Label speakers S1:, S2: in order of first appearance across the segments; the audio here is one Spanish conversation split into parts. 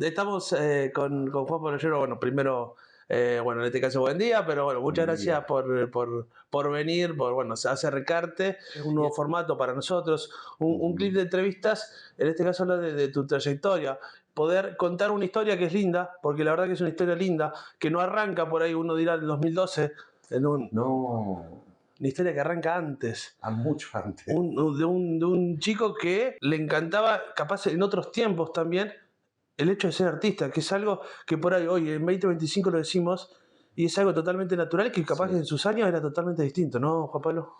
S1: Estamos con Juan Poloyero, bueno, primero, bueno, en este caso buen día, pero bueno, muchas
S2: Buen
S1: gracias
S2: día.
S1: por venir, por, bueno, acercarte. Es un nuevo formato para nosotros, un clip
S2: Ujú.
S1: de entrevistas, en este caso habla de tu trayectoria. Poder contar una historia que es linda, porque la verdad que es una historia linda, que no arranca por ahí, uno dirá, en el 2012,
S2: No,
S1: una historia que arranca antes.
S2: a mucho antes.
S1: De un chico que le encantaba, capaz en otros tiempos también, el hecho de ser artista, que es algo que por ahí hoy en 2025 lo decimos y es algo totalmente natural que capaz que
S2: Sí.
S1: en sus años era totalmente distinto, ¿no, Juan Pablo?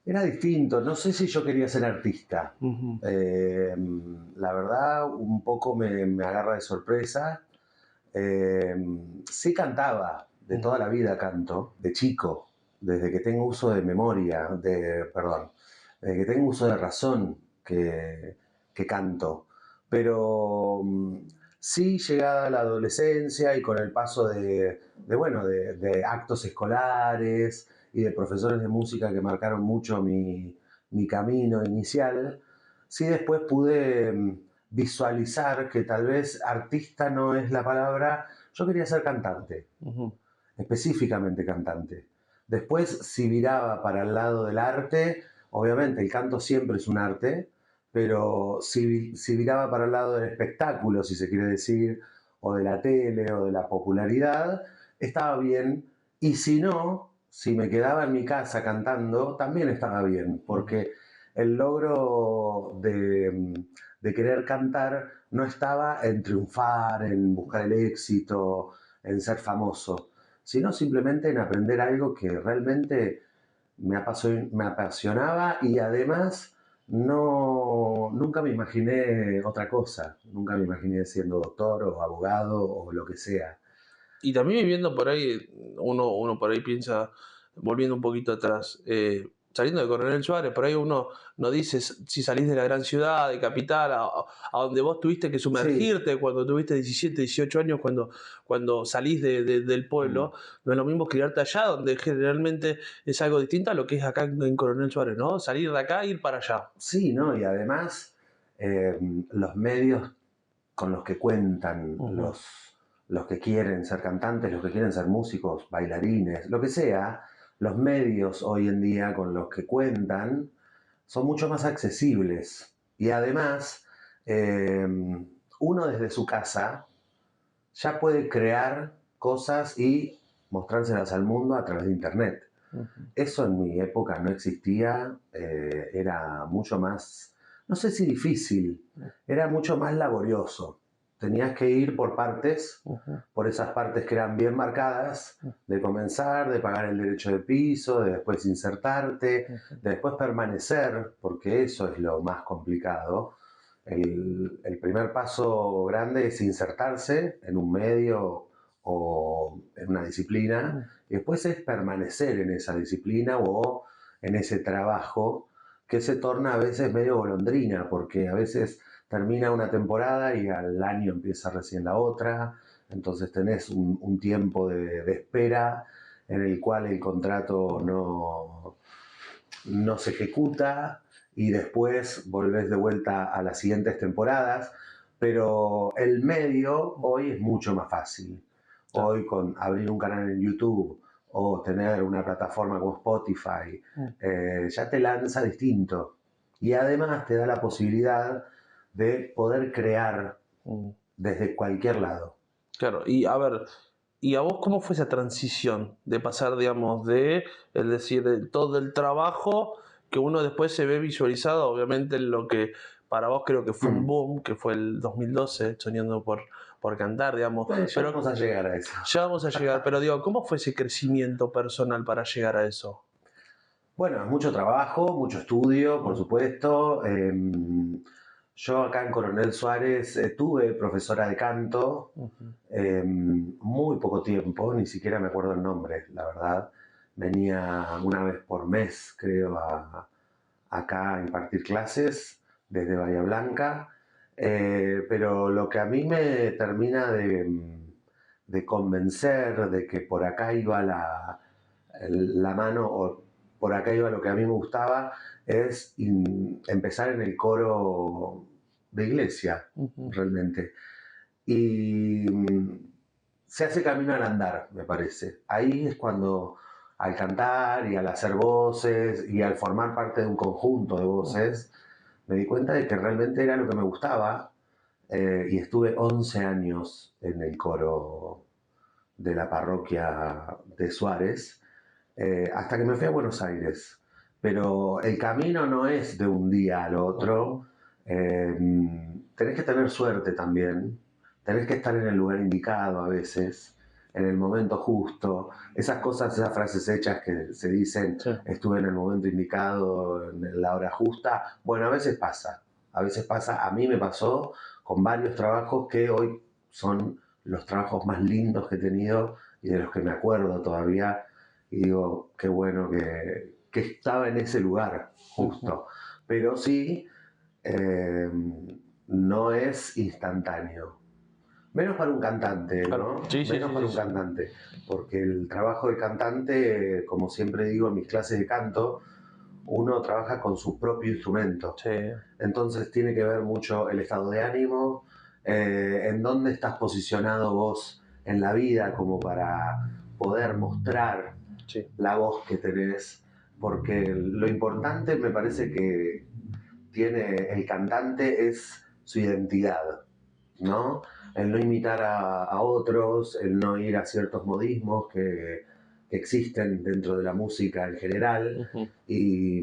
S2: Era distinto, no sé si yo quería ser artista.
S1: Uh-huh.
S2: Eh, la verdad, un poco me agarra de sorpresa. Eh, sí cantaba, de toda
S1: Uh-huh.
S2: la vida canto, de chico, desde que tengo uso de memoria, perdón, desde que tengo uso de razón que canto. Pero sí, llegada la adolescencia y con el paso bueno, de actos escolares y de profesores de música que marcaron mucho mi camino inicial, sí después pude visualizar que tal vez artista no es la palabra. Yo quería ser cantante,
S1: Uh-huh.
S2: específicamente cantante. Después, si viraba para el lado del arte, obviamente el canto siempre es un arte, pero si viraba para el lado del espectáculo, si se quiere decir, o de la tele o de la popularidad, estaba bien. Y si no, si me quedaba en mi casa cantando, también estaba bien,
S1: Uh-huh.
S2: porque el logro de querer cantar no estaba en triunfar, en buscar el éxito, en ser famoso, sino simplemente en aprender algo que realmente me apasionaba y además nunca me imaginé otra cosa, nunca me imaginé siendo doctor o abogado o lo que sea.
S1: Y también viviendo por ahí, uno por ahí piensa, volviendo un poquito atrás, saliendo de Coronel Suárez, por ahí uno no dice si salís de la gran ciudad, de capital, a donde vos tuviste que
S2: Sí.
S1: sumergirte cuando tuviste 17, 18 años, cuando salís del pueblo,
S2: Mm.
S1: no es lo mismo criarte allá, donde generalmente es algo distinto a lo que es acá en Coronel Suárez, ¿no? Salir de acá e ir para allá.
S2: Sí, ¿no? Y además eh, los medios con los que cuentan
S1: Uh-huh.
S2: los que quieren ser cantantes, los que quieren ser músicos, bailarines, lo que sea, los medios hoy en día con los que cuentan son mucho más accesibles. Y además, eh, uno desde su casa ya puede crear cosas y mostrárselas al mundo a través de Internet.
S1: Uh-huh.
S2: Eso en mi época no existía, era mucho más, no sé si difícil, era mucho más laborioso. Tenías que ir por partes,
S1: Uh-huh.
S2: por esas partes que eran bien marcadas, de comenzar, de pagar el derecho de piso, de después insertarte,
S1: Uh-huh.
S2: de después permanecer, porque eso es lo más complicado. El primer paso grande es insertarse en un medio o en una disciplina, y después es permanecer en esa disciplina o en ese trabajo que se torna a veces medio golondrina, porque a veces termina una temporada y al año empieza recién la otra, entonces tenés un tiempo de espera en el cual el contrato no se ejecuta y después volvés de vuelta a las siguientes temporadas, pero el medio hoy es mucho más fácil.
S1: Claro.
S2: Hoy con abrir un canal en YouTube o tener una plataforma como Spotify, ya te lanza distinto. Y además te da la posibilidad de poder crear
S1: Uh-huh.
S2: desde cualquier lado.
S1: Claro, y a ver, ¿y a vos cómo fue esa transición de pasar, digamos, es decir, de todo el trabajo que uno después se ve visualizado, obviamente en lo que para vos creo que fue un boom, que fue el 2012, soñando por cantar, digamos,
S2: Ya
S1: pero
S2: vamos a llegar a eso.
S1: ya vamos a llegar, pero digo, ¿cómo fue ese crecimiento personal para llegar a eso?
S2: Bueno, mucho trabajo, mucho estudio, por
S1: Uh,
S2: supuesto. Yo acá en Coronel Suárez tuve profesora de canto,
S1: uh-huh.
S2: muy poco tiempo, ni siquiera me acuerdo el nombre, la verdad. Venía una vez por mes, creo, acá a impartir clases desde Bahía Blanca. Pero lo que a mí me termina de convencer de que por acá iba la mano o por acá iba lo que a mí me gustaba es empezar en el coro de iglesia,
S1: Uh-huh.
S2: realmente. y se hace camino al andar, me parece. Ahí es cuando al cantar y al hacer voces y al formar parte de un conjunto de voces, me di cuenta de que realmente era lo que me gustaba, y estuve 11 años en el coro de la parroquia de Suárez, hasta que me fui a Buenos Aires. Pero el camino no es de un día al otro. eh, Tenés que tener suerte también, tenés que estar en el lugar indicado a veces, en el momento justo. Esas cosas, esas frases hechas que se dicen,
S1: Sí.
S2: estuve en el momento indicado, en la hora justa. Bueno, a veces pasa, a mí me pasó con varios trabajos que hoy son los trabajos más lindos que he tenido y de los que me acuerdo todavía, y digo, qué bueno que estaba en ese lugar justo. Pero sí, eh, no es instantáneo. Menos para un cantante,
S1: Claro.
S2: ¿no?
S1: Sí, sí,
S2: Menos
S1: sí,
S2: para
S1: sí,
S2: un
S1: sí.
S2: cantante. Porque el trabajo del cantante, como siempre digo en mis clases de canto, uno trabaja con su propio instrumento.
S1: Sí.
S2: Entonces tiene que ver mucho el estado de ánimo, en dónde estás posicionado vos en la vida como para poder mostrar
S1: Sí.
S2: la voz que tenés. Porque lo importante me parece que tiene el cantante es su identidad, ¿no? El no imitar a otros, el no ir a ciertos modismos que existen dentro de la música en general, y,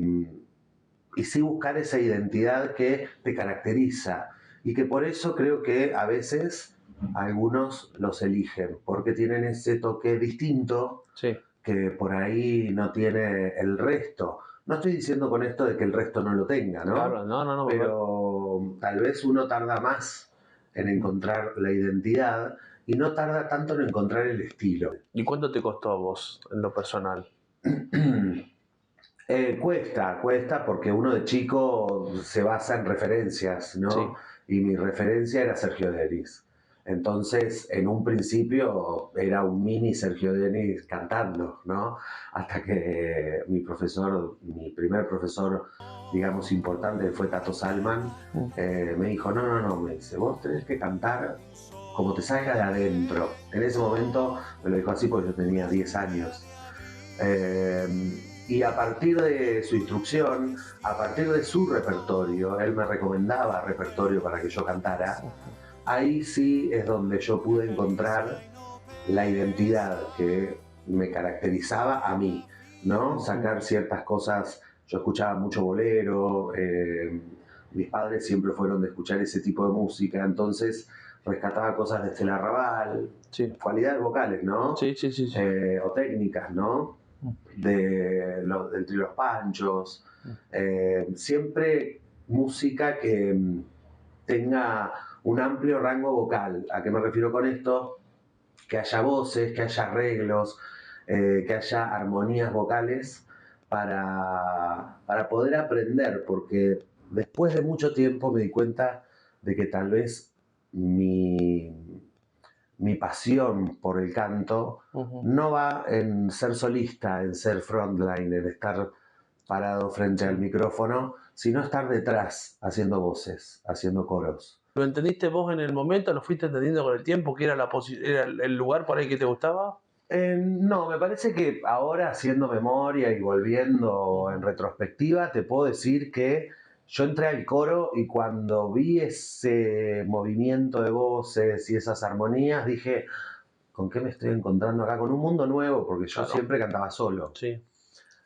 S2: y sí buscar esa identidad que te caracteriza, y que por eso creo que a veces algunos los eligen, porque tienen ese toque distinto
S1: Sí.
S2: que por ahí no tiene el resto. No estoy diciendo con esto de que el resto no lo tenga, ¿no?
S1: Claro, no, no, no,
S2: Pero tal vez uno tarda más en encontrar la identidad y no tarda tanto en encontrar el estilo.
S1: ¿Y cuánto te costó a vos en lo personal?
S2: Cuesta porque uno de chico se basa en referencias, ¿no?
S1: Sí.
S2: Y mi referencia era Sergio Denis. Entonces, en un principio era un mini Sergio Denis cantando, ¿no? Hasta que mi primer profesor, digamos, importante, fue Tato Salman, me dijo, no, me dice, vos tenés que cantar como te salga de adentro. En ese momento me lo dijo así porque yo tenía 10 años. Y a partir de su instrucción, a partir de su repertorio, él me recomendaba repertorio para que yo cantara, ahí sí es donde yo pude encontrar la identidad que me caracterizaba a mí, ¿no? Sacar ciertas cosas, yo escuchaba mucho bolero, mis padres siempre fueron de escuchar ese tipo de música, entonces rescataba cosas de Estela Raval,
S1: Sí.
S2: cualidades vocales, ¿no?
S1: Sí, sí, sí, sí.
S2: O técnicas, ¿no? Del Trío Los Panchos, siempre música que tenga un amplio rango vocal. ¿A qué me refiero con esto? Que haya voces, que haya arreglos, que haya armonías vocales para poder aprender, porque después de mucho tiempo me di cuenta de que tal vez mi pasión por el canto no va en ser solista, en ser frontline, en estar parado frente al micrófono, sino estar detrás, haciendo voces, haciendo coros.
S1: ¿Lo entendiste vos en el momento? ¿Lo fuiste entendiendo con el tiempo? ¿Que era, era el lugar por ahí que te gustaba?
S2: No, me parece que ahora, haciendo memoria y volviendo en retrospectiva, te puedo decir que yo entré al coro y cuando vi ese movimiento de voces y esas armonías, dije, ¿con qué me estoy encontrando acá? Con un mundo nuevo, porque yo
S1: Claro.
S2: siempre cantaba solo.
S1: Sí.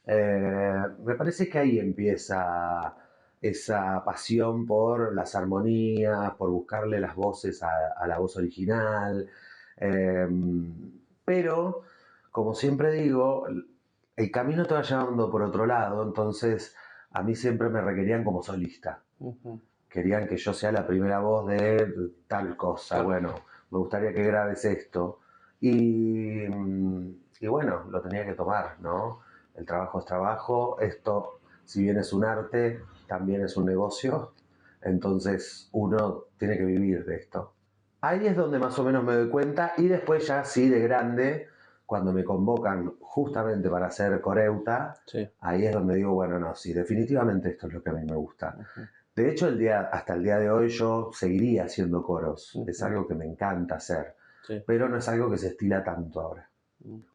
S2: Me parece que ahí empieza esa pasión por las armonías, por buscarle las voces a la voz original. Eh, pero, como siempre digo, el camino te va llevando por otro lado, entonces a mí siempre me requerían como solista. Querían que yo sea la primera voz de tal cosa.
S1: Claro.
S2: Bueno, me gustaría que grabes esto. Y bueno, lo tenía que tomar, ¿no? El trabajo es trabajo. Esto, si bien es un arte, también es un negocio. Entonces uno tiene que vivir de esto. Ahí es donde más o menos me doy cuenta. Y después ya sí, de grande, cuando me convocan justamente para hacer coreuta,
S1: Sí.
S2: ahí es donde digo, bueno, no, sí, definitivamente esto es lo que a mí me gusta. De hecho, hasta el día de hoy yo seguiría haciendo coros. Es
S1: Ujú.
S2: algo que me encanta hacer,
S1: Sí.
S2: pero no es algo que se estila tanto ahora.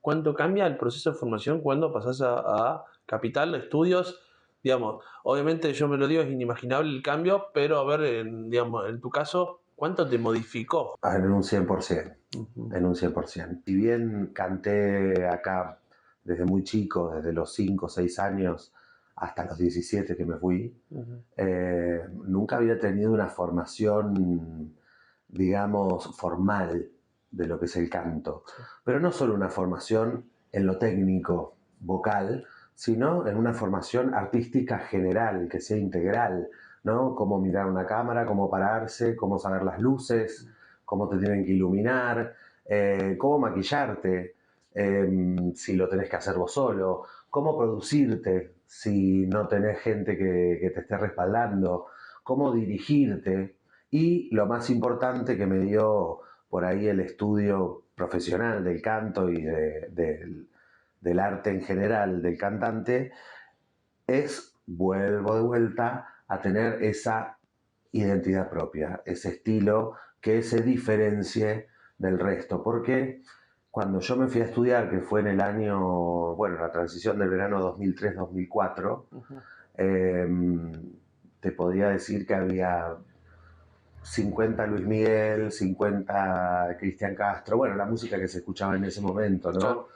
S1: ¿Cuánto cambia el proceso de formación cuando pasás a Capital Estudios? Digamos, obviamente yo me lo digo, es inimaginable el cambio, pero a ver, digamos, en tu caso, ¿cuánto te modificó?
S2: En un 100%,
S1: Ujú,
S2: en un 100%. Si bien canté acá desde muy chico, desde los 5 o 6 años hasta los 17 que me fui,
S1: ujú.
S2: nunca había tenido una formación, digamos, formal de lo que es el canto.
S1: Sí,
S2: Pero no solo una formación en lo técnico, vocal, sino en una formación artística general, que sea integral, ¿no? Cómo mirar una cámara, cómo pararse, cómo saber las luces, cómo te tienen que iluminar, cómo maquillarte, si lo tenés que hacer vos solo, cómo producirte si no tenés gente que te esté respaldando, cómo dirigirte y lo más importante que me dio por ahí el estudio profesional del canto y del arte en general del cantante es, vuelvo de vuelta, a tener esa identidad propia, ese estilo que se diferencie del resto. Porque cuando yo me fui a estudiar, que fue en el año, bueno, la transición del verano 2003-2004,
S1: ujú,
S2: eh, te podría decir que había 50 Luis Miguel, 50 Cristian Castro, bueno, la música que se escuchaba en ese momento, ¿no?
S1: claro.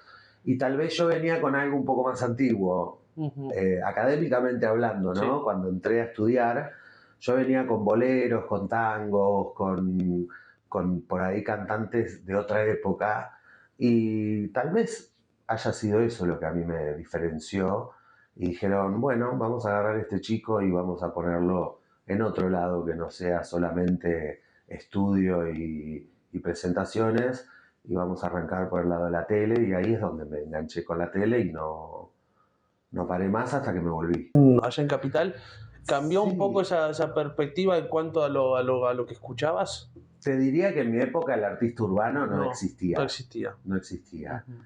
S2: Y tal vez yo venía con algo un poco más antiguo,
S1: Ujú,
S2: académicamente hablando,
S1: sí,
S2: ¿no? Cuando entré a estudiar, yo venía con boleros, con tangos, con por ahí cantantes de otra época, y tal vez haya sido eso lo que a mí me diferenció, y dijeron, bueno, vamos a agarrar a este chico y vamos a ponerlo en otro lado que no sea solamente estudio y presentaciones, y vamos a arrancar por el lado de la tele, y ahí es donde me enganché con la tele y no paré más hasta que me volví.
S1: allá en Capital, ¿cambió un poco
S2: Sí,
S1: esa perspectiva en cuanto a lo que escuchabas?
S2: te diría que en mi época el artista urbano no
S1: No, no
S2: existía,
S1: existía.
S2: no existía.
S1: Ujú.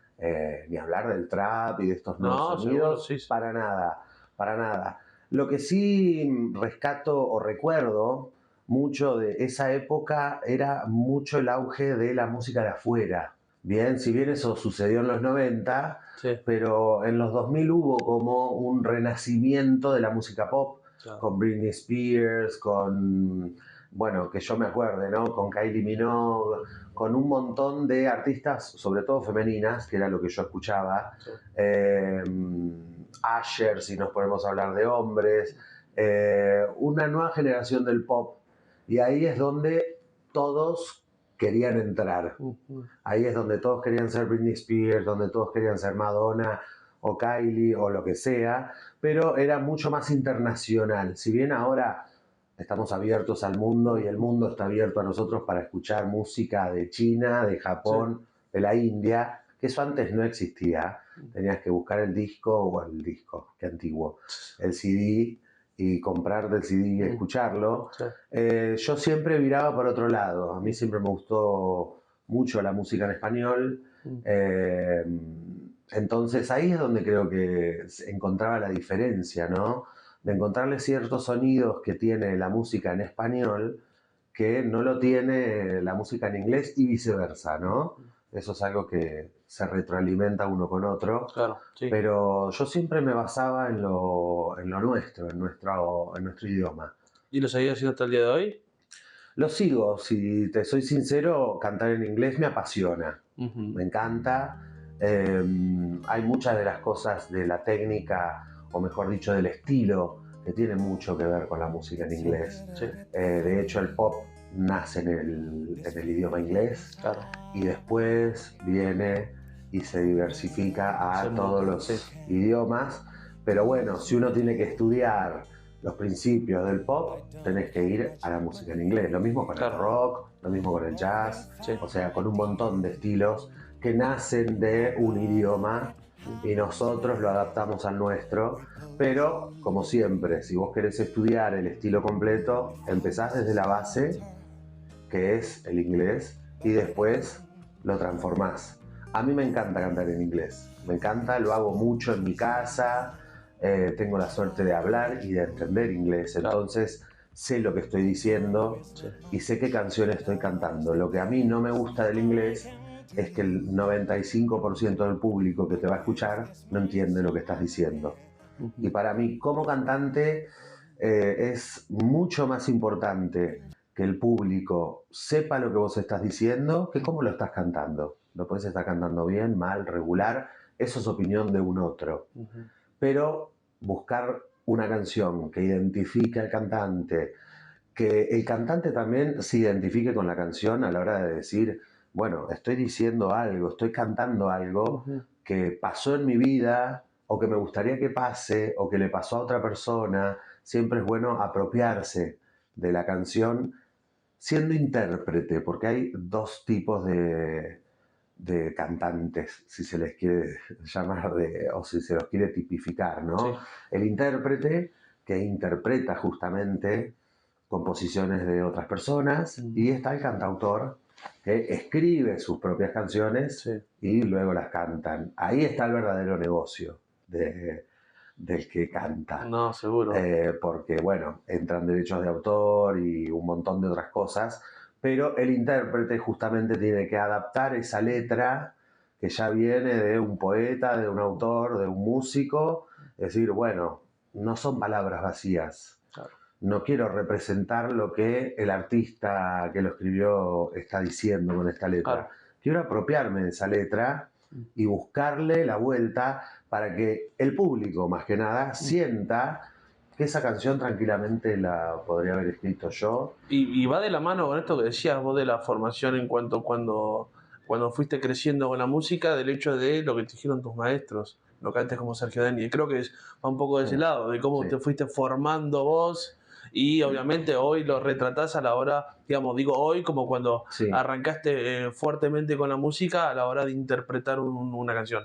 S2: Ni hablar del trap y de estos nuevos
S1: No, seguro,
S2: sonidos,
S1: sí, sí.
S2: para nada, para nada. Lo que sí rescato o recuerdo mucho de esa época era mucho el auge de la música de afuera. Bien, si bien eso sucedió en los 90,
S1: Sí,
S2: pero en los 2000 hubo como un renacimiento de la música pop,
S1: claro.
S2: con Britney Spears, con, bueno, que yo me acuerde, ¿no? Con Kylie Minogue, con un montón de artistas, sobre todo femeninas, que era lo que yo escuchaba.
S1: Sí.
S2: Eh, Asher, si nos podemos hablar de hombres, una nueva generación del pop. Y ahí es donde todos querían entrar.
S1: Ujú.
S2: Ahí es donde todos querían ser Britney Spears, donde todos querían ser Madonna o Kylie o lo que sea, pero era mucho más internacional. Si bien ahora estamos abiertos al mundo y el mundo está abierto a nosotros para escuchar música de China, de
S1: Sí.
S2: Japón, de la India, que eso antes no existía. Tenías que buscar el disco, o el disco, qué antiguo, el CD y comprar del CD y
S1: Mm,
S2: escucharlo.
S1: sí.
S2: Yo siempre viraba por otro lado. A mí siempre me gustó mucho la música en español.
S1: Mm,
S2: Eh, entonces ahí es donde creo que se encontraba la diferencia, ¿no? De
S1: mm.
S2: encontrarle ciertos sonidos que tiene la música en español que no lo tiene la música en inglés y viceversa, ¿no? Eso es algo que se retroalimenta uno con otro,
S1: Claro, sí.
S2: pero yo siempre me basaba en lo nuestro, en nuestro idioma.
S1: ¿Y lo seguís haciendo hasta el día de hoy?
S2: Lo sigo, si te soy sincero, cantar en inglés me apasiona,
S1: Ujú.
S2: me encanta. Eh, Hay muchas de las cosas de la técnica, o mejor dicho, del estilo, que tiene mucho que ver con la música en
S1: Mm,
S2: inglés.
S1: sí,
S2: De hecho, el pop nace en el idioma inglés
S1: claro.
S2: y después viene y se diversifica
S1: Ese
S2: a
S1: mundo,
S2: todos
S1: sí.
S2: los idiomas. Pero bueno, si uno tiene que estudiar los principios del pop, tenés que ir a la música en inglés. Lo mismo con el
S1: Claro,
S2: rock, lo mismo con el jazz,
S1: sí.
S2: o sea, con un montón de estilos que nacen de un idioma y nosotros lo adaptamos al nuestro. Pero, como siempre, si vos querés estudiar el estilo completo, empezás desde la base, que es el inglés, y después lo transformás. A mí me encanta cantar en inglés, me encanta, lo hago mucho en mi casa, tengo la suerte de hablar y de entender inglés,
S1: Claro.
S2: entonces sé lo que estoy diciendo
S1: Sí.
S2: y sé qué canción estoy cantando. Lo que a mí no me gusta del inglés es que el 95% del público que te va a escuchar no entiende lo que estás diciendo. Y para mí, como cantante, es mucho más importante que el público sepa lo que vos estás diciendo que cómo lo estás cantando. Lo podés estar cantando bien, mal, regular, eso es opinión de un otro. Pero buscar una canción que identifique al cantante, que el cantante también se identifique con la canción a la hora de decir, bueno, estoy diciendo algo, estoy cantando algo que pasó en mi vida o que me gustaría que pase o que le pasó a otra persona. Siempre es bueno apropiarse de la canción siendo intérprete, porque hay dos tipos de cantantes, si se les quiere llamar, o si se los quiere tipificar, ¿no?
S1: Sí.
S2: El intérprete, que interpreta justamente composiciones de otras personas, y está el cantautor, que escribe sus propias canciones
S1: Sí.
S2: y luego las cantan. Ahí está el verdadero negocio del que canta.
S1: No, seguro.
S2: Porque, bueno, entran derechos de autor y un montón de otras cosas, pero el intérprete justamente tiene que adaptar esa letra que ya viene de un poeta, de un autor, de un músico, es decir, bueno, no son palabras vacías.
S1: Claro.
S2: No quiero representar lo que el artista que lo escribió está diciendo con esta letra.
S1: Claro.
S2: Quiero apropiarme de esa letra y buscarle la vuelta para que el público, más que nada, sienta que esa canción tranquilamente la podría haber escrito yo.
S1: Y va de la mano con esto que decías vos de la formación en cuanto cuando fuiste creciendo con la música, del hecho de lo que te dijeron tus maestros, no cantes como Sergio Denis. Creo que va un poco de ese lado, de cómo te fuiste formando vos y obviamente hoy lo retratás a la hora, digamos, digo hoy como cuando arrancaste fuertemente con la música a la hora de interpretar una canción.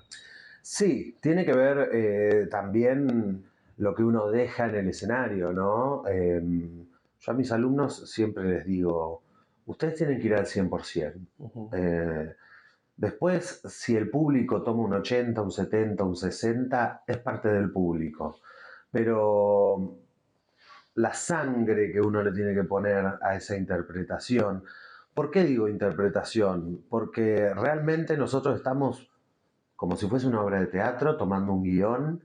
S2: Sí, tiene que ver también lo que uno deja en el escenario, ¿no? Yo a mis alumnos siempre les digo, ustedes tienen que ir al 100%. Después, si el público toma un 80, un 70, un 60, es parte del público. Pero la sangre que uno le tiene que poner a esa interpretación. ¿Por qué digo interpretación? Porque realmente nosotros estamos como si fuese una obra de teatro, tomando un guión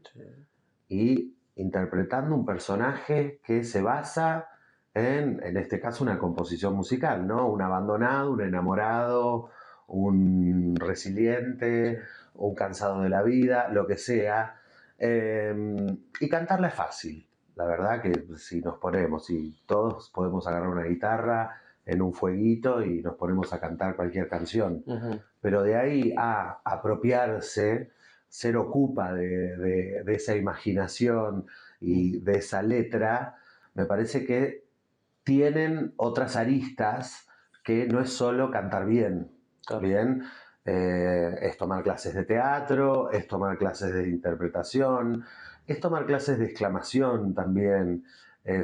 S2: y interpretando un personaje que se basa en este caso, una composición musical, ¿no? Un abandonado, un enamorado, un resiliente, un cansado de la vida, lo que sea. Y cantarla es fácil. La verdad que si nos ponemos, si todos podemos agarrar una guitarra en un fueguito y nos ponemos a cantar cualquier canción. Pero de ahí a apropiarse, ser ocupa de esa imaginación y de esa letra, me parece que tienen otras aristas que no es solo cantar bien.
S1: Claro.
S2: Bien, es tomar clases de teatro, es tomar clases de interpretación, es tomar clases de exclamación también.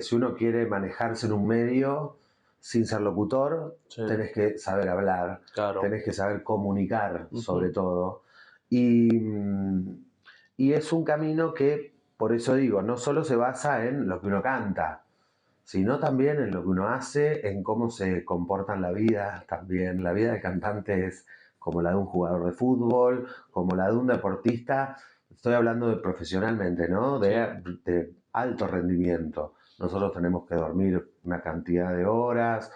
S2: Si uno quiere manejarse en un medio sin ser locutor, tenés que saber hablar, tenés que saber comunicar sobre todo. Y es un camino que, por eso digo, no solo se basa en lo que uno canta, sino también en lo que uno hace, en cómo se comporta en la vida también. La vida del cantante es como la de un jugador de fútbol, como la de un deportista. Estoy hablando de profesionalmente, ¿no? De alto rendimiento. Nosotros tenemos que dormir una cantidad de horas,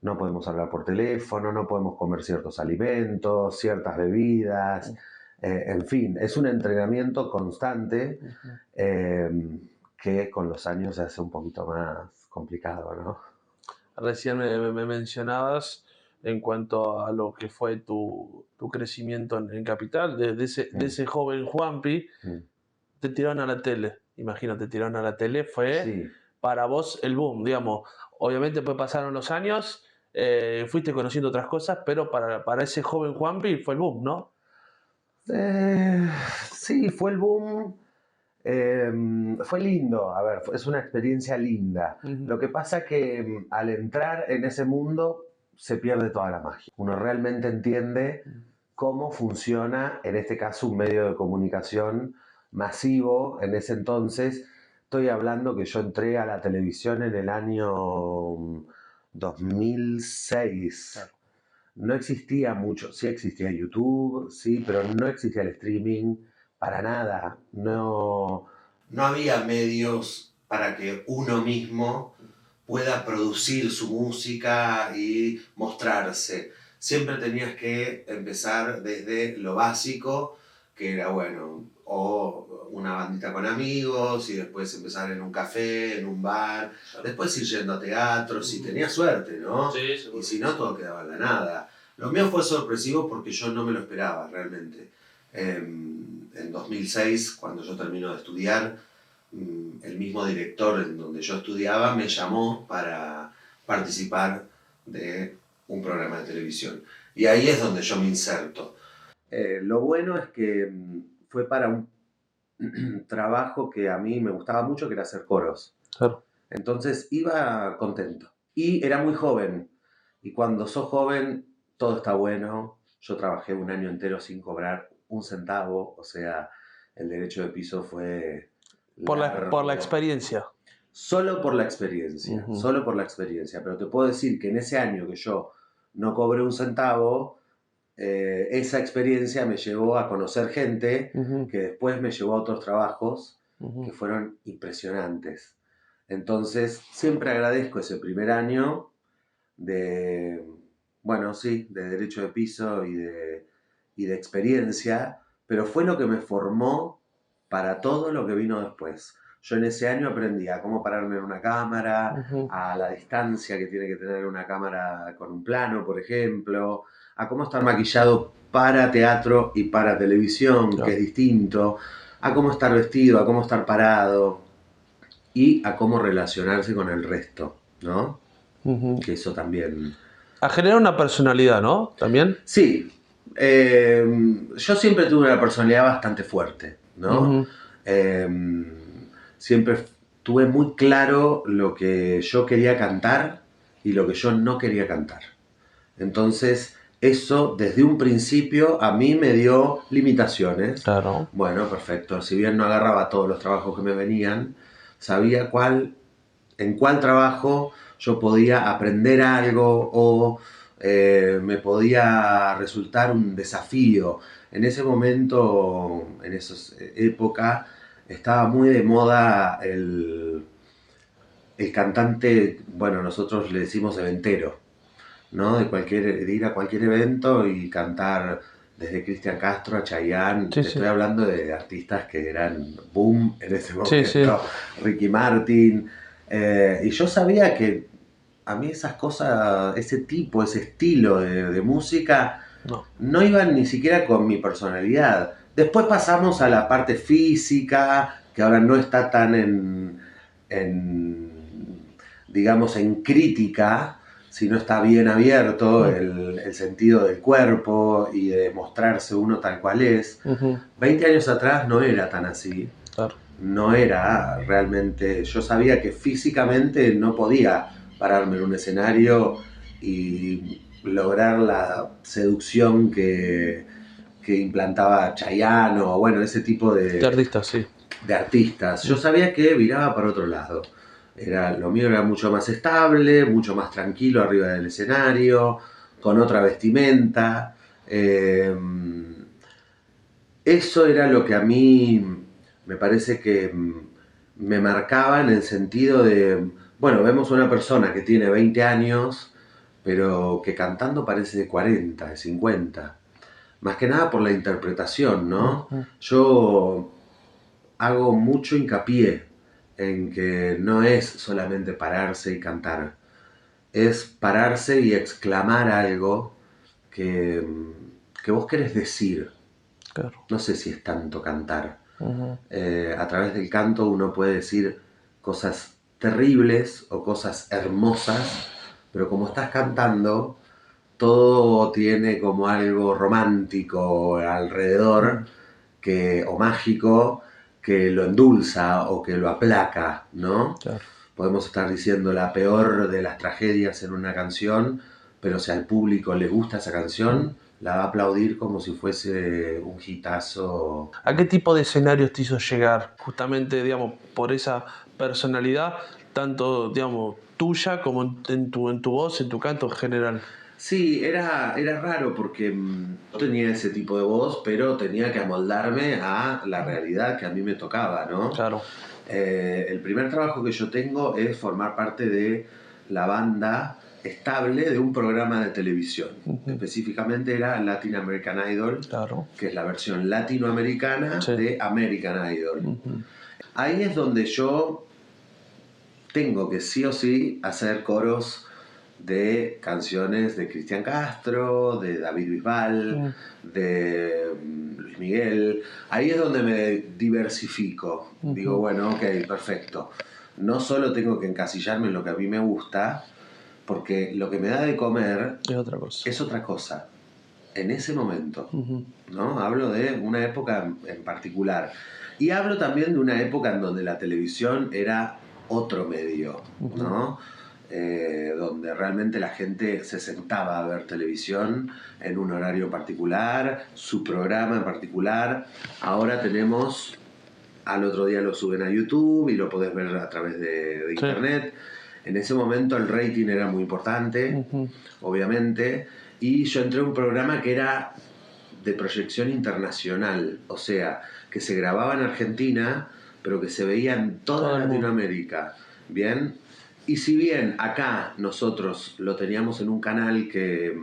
S2: no podemos hablar por teléfono, no podemos comer ciertos alimentos, ciertas bebidas, en fin, es un entrenamiento constante que con los años se hace un poquito más complicado, ¿no?
S1: Recién me mencionabas en cuanto a lo que fue tu crecimiento en Capital, de ese joven Juanpi, te tiraron a la tele, imagino, te tiraron a la tele, fue para vos el boom, digamos. Obviamente pues pasaron los años, fuiste conociendo otras cosas, pero para ese joven Juanpi fue el boom, ¿no?
S2: Sí, fue el boom. Fue lindo, a ver, es una experiencia linda. Lo que pasa es que al entrar en ese mundo se pierde toda la magia. Uno realmente entiende cómo funciona, en este caso, un medio de comunicación masivo en ese entonces, estoy hablando que yo entré a la televisión en el año 2006.
S1: Claro.
S2: No existía mucho, sí existía YouTube, sí, pero no existía el streaming para nada. No había medios para que uno mismo pueda producir su música y mostrarse. Siempre tenías que empezar desde lo básico, que era, bueno, o una bandita con amigos, y después empezar en un café, en un bar, después ir yendo a teatro, si tenías suerte, ¿no?
S1: Sí, seguro.
S2: Y si no, todo quedaba en la nada. Lo mío fue sorpresivo porque yo no me lo esperaba realmente. En 2006, cuando yo termino de estudiar, el mismo director en donde yo estudiaba me llamó para participar de un programa de televisión. Y ahí es donde yo me inserto. Lo bueno es que fue para un trabajo que a mí me gustaba mucho, que era hacer coros.
S1: Claro.
S2: Entonces iba contento. Y era muy joven. Y cuando sos joven, todo está bueno. Yo trabajé un año entero sin cobrar un centavo. O sea, el derecho de piso fue
S1: Por la
S2: largo.
S1: experiencia.
S2: Solo por la experiencia, solo por la experiencia. Pero te puedo decir que en ese año que yo no cobré un centavo, esa experiencia me llevó a conocer gente que después me llevó a otros trabajos que fueron impresionantes. Entonces, siempre agradezco ese primer año de, bueno, sí, de derecho de piso y de experiencia, pero fue lo que me formó para todo lo que vino después. Yo en ese año aprendí a cómo pararme en una cámara, a la distancia que tiene que tener una cámara con un plano, por ejemplo, a cómo estar maquillado para teatro y para televisión,
S1: Claro.
S2: que es distinto, a cómo estar vestido, a cómo estar parado y a cómo relacionarse con el resto, ¿no? Que eso también...
S1: A generar una personalidad, ¿no? También.
S2: Sí, yo siempre tuve una personalidad bastante fuerte, ¿no? Siempre tuve muy claro lo que yo quería cantar y lo que yo no quería cantar. Entonces, eso desde un principio a mí me dio limitaciones.
S1: Claro.
S2: Bueno, perfecto. Si bien no agarraba todos los trabajos que me venían, sabía en cuál trabajo yo podía aprender algo o me podía resultar un desafío. En ese momento, en esa época, estaba muy de moda el cantante, bueno, nosotros le decimos eventero, ¿no? De ir a cualquier evento y cantar desde Cristian Castro a Chayanne.
S1: Sí,
S2: Te estoy hablando de artistas que eran boom en ese momento.
S1: Sí.
S2: Ricky Martin. Y yo sabía que a mí esas cosas, ese tipo, ese estilo de música, no iban ni siquiera con mi personalidad. Después pasamos a la parte física, que ahora no está tan digamos, en crítica, sino está bien abierto el sentido del cuerpo y de mostrarse uno tal cual es. 20 años atrás no era tan así.
S1: Claro.
S2: No era realmente... Yo sabía que físicamente no podía pararme en un escenario y lograr la seducción que implantaba Chayanne o bueno, ese tipo
S1: De artistas, sí.
S2: de artistas. Yo sabía que viraba para otro lado. Lo mío era mucho más estable, mucho más tranquilo arriba del escenario, con otra vestimenta. Eso era lo que a mí me parece que me marcaba en el sentido de, bueno, vemos una persona que tiene 20 años, pero que cantando parece de 40, de 50. Más que nada por la interpretación, ¿no? Yo hago mucho hincapié en que no es solamente pararse y cantar, es pararse y exclamar algo que vos querés decir.
S1: Claro.
S2: No sé si es tanto cantar. A través del canto uno puede decir cosas terribles o cosas hermosas, pero como estás cantando, todo tiene como algo romántico alrededor o mágico que lo endulza o que lo aplaca, ¿no?
S1: Claro.
S2: Podemos estar diciendo la peor de las tragedias en una canción, pero si al público le gusta esa canción, la va a aplaudir como si fuese un hitazo.
S1: ¿A qué tipo de escenarios te hizo llegar? Justamente, digamos, por esa personalidad, tanto, digamos, tuya como en tu voz, en tu canto en general.
S2: Sí, era raro porque no tenía ese tipo de voz, pero tenía que amoldarme a la realidad que a mí me tocaba, ¿no?
S1: Claro.
S2: El primer trabajo que yo tengo es formar parte de la banda estable de un programa de televisión. Específicamente era Latin American Idol,
S1: Claro.
S2: que es la versión latinoamericana
S1: Sí.
S2: de American Idol. Ahí es donde yo tengo que sí o sí hacer coros de canciones de Cristian Castro, de David Bisbal, de Luis Miguel. Ahí es donde me diversifico. Digo, bueno, ok, perfecto. No solo tengo que encasillarme en lo que a mí me gusta, porque lo que me da de comer
S1: Es otra cosa.
S2: es otra cosa. En ese momento, ¿no? Hablo de una época en particular. Y hablo también de una época en donde la televisión era otro medio, ¿no? Donde realmente la gente se sentaba a ver televisión en un horario particular, su programa en particular. Ahora tenemos, al otro día lo suben a YouTube y lo podés ver a través de internet. En ese momento el rating era muy importante, obviamente, y yo entré a un programa que era de proyección internacional, o sea, que se grababa en Argentina, pero que se veía en toda Latinoamérica, ¿bien? Y si bien acá nosotros lo teníamos en un canal que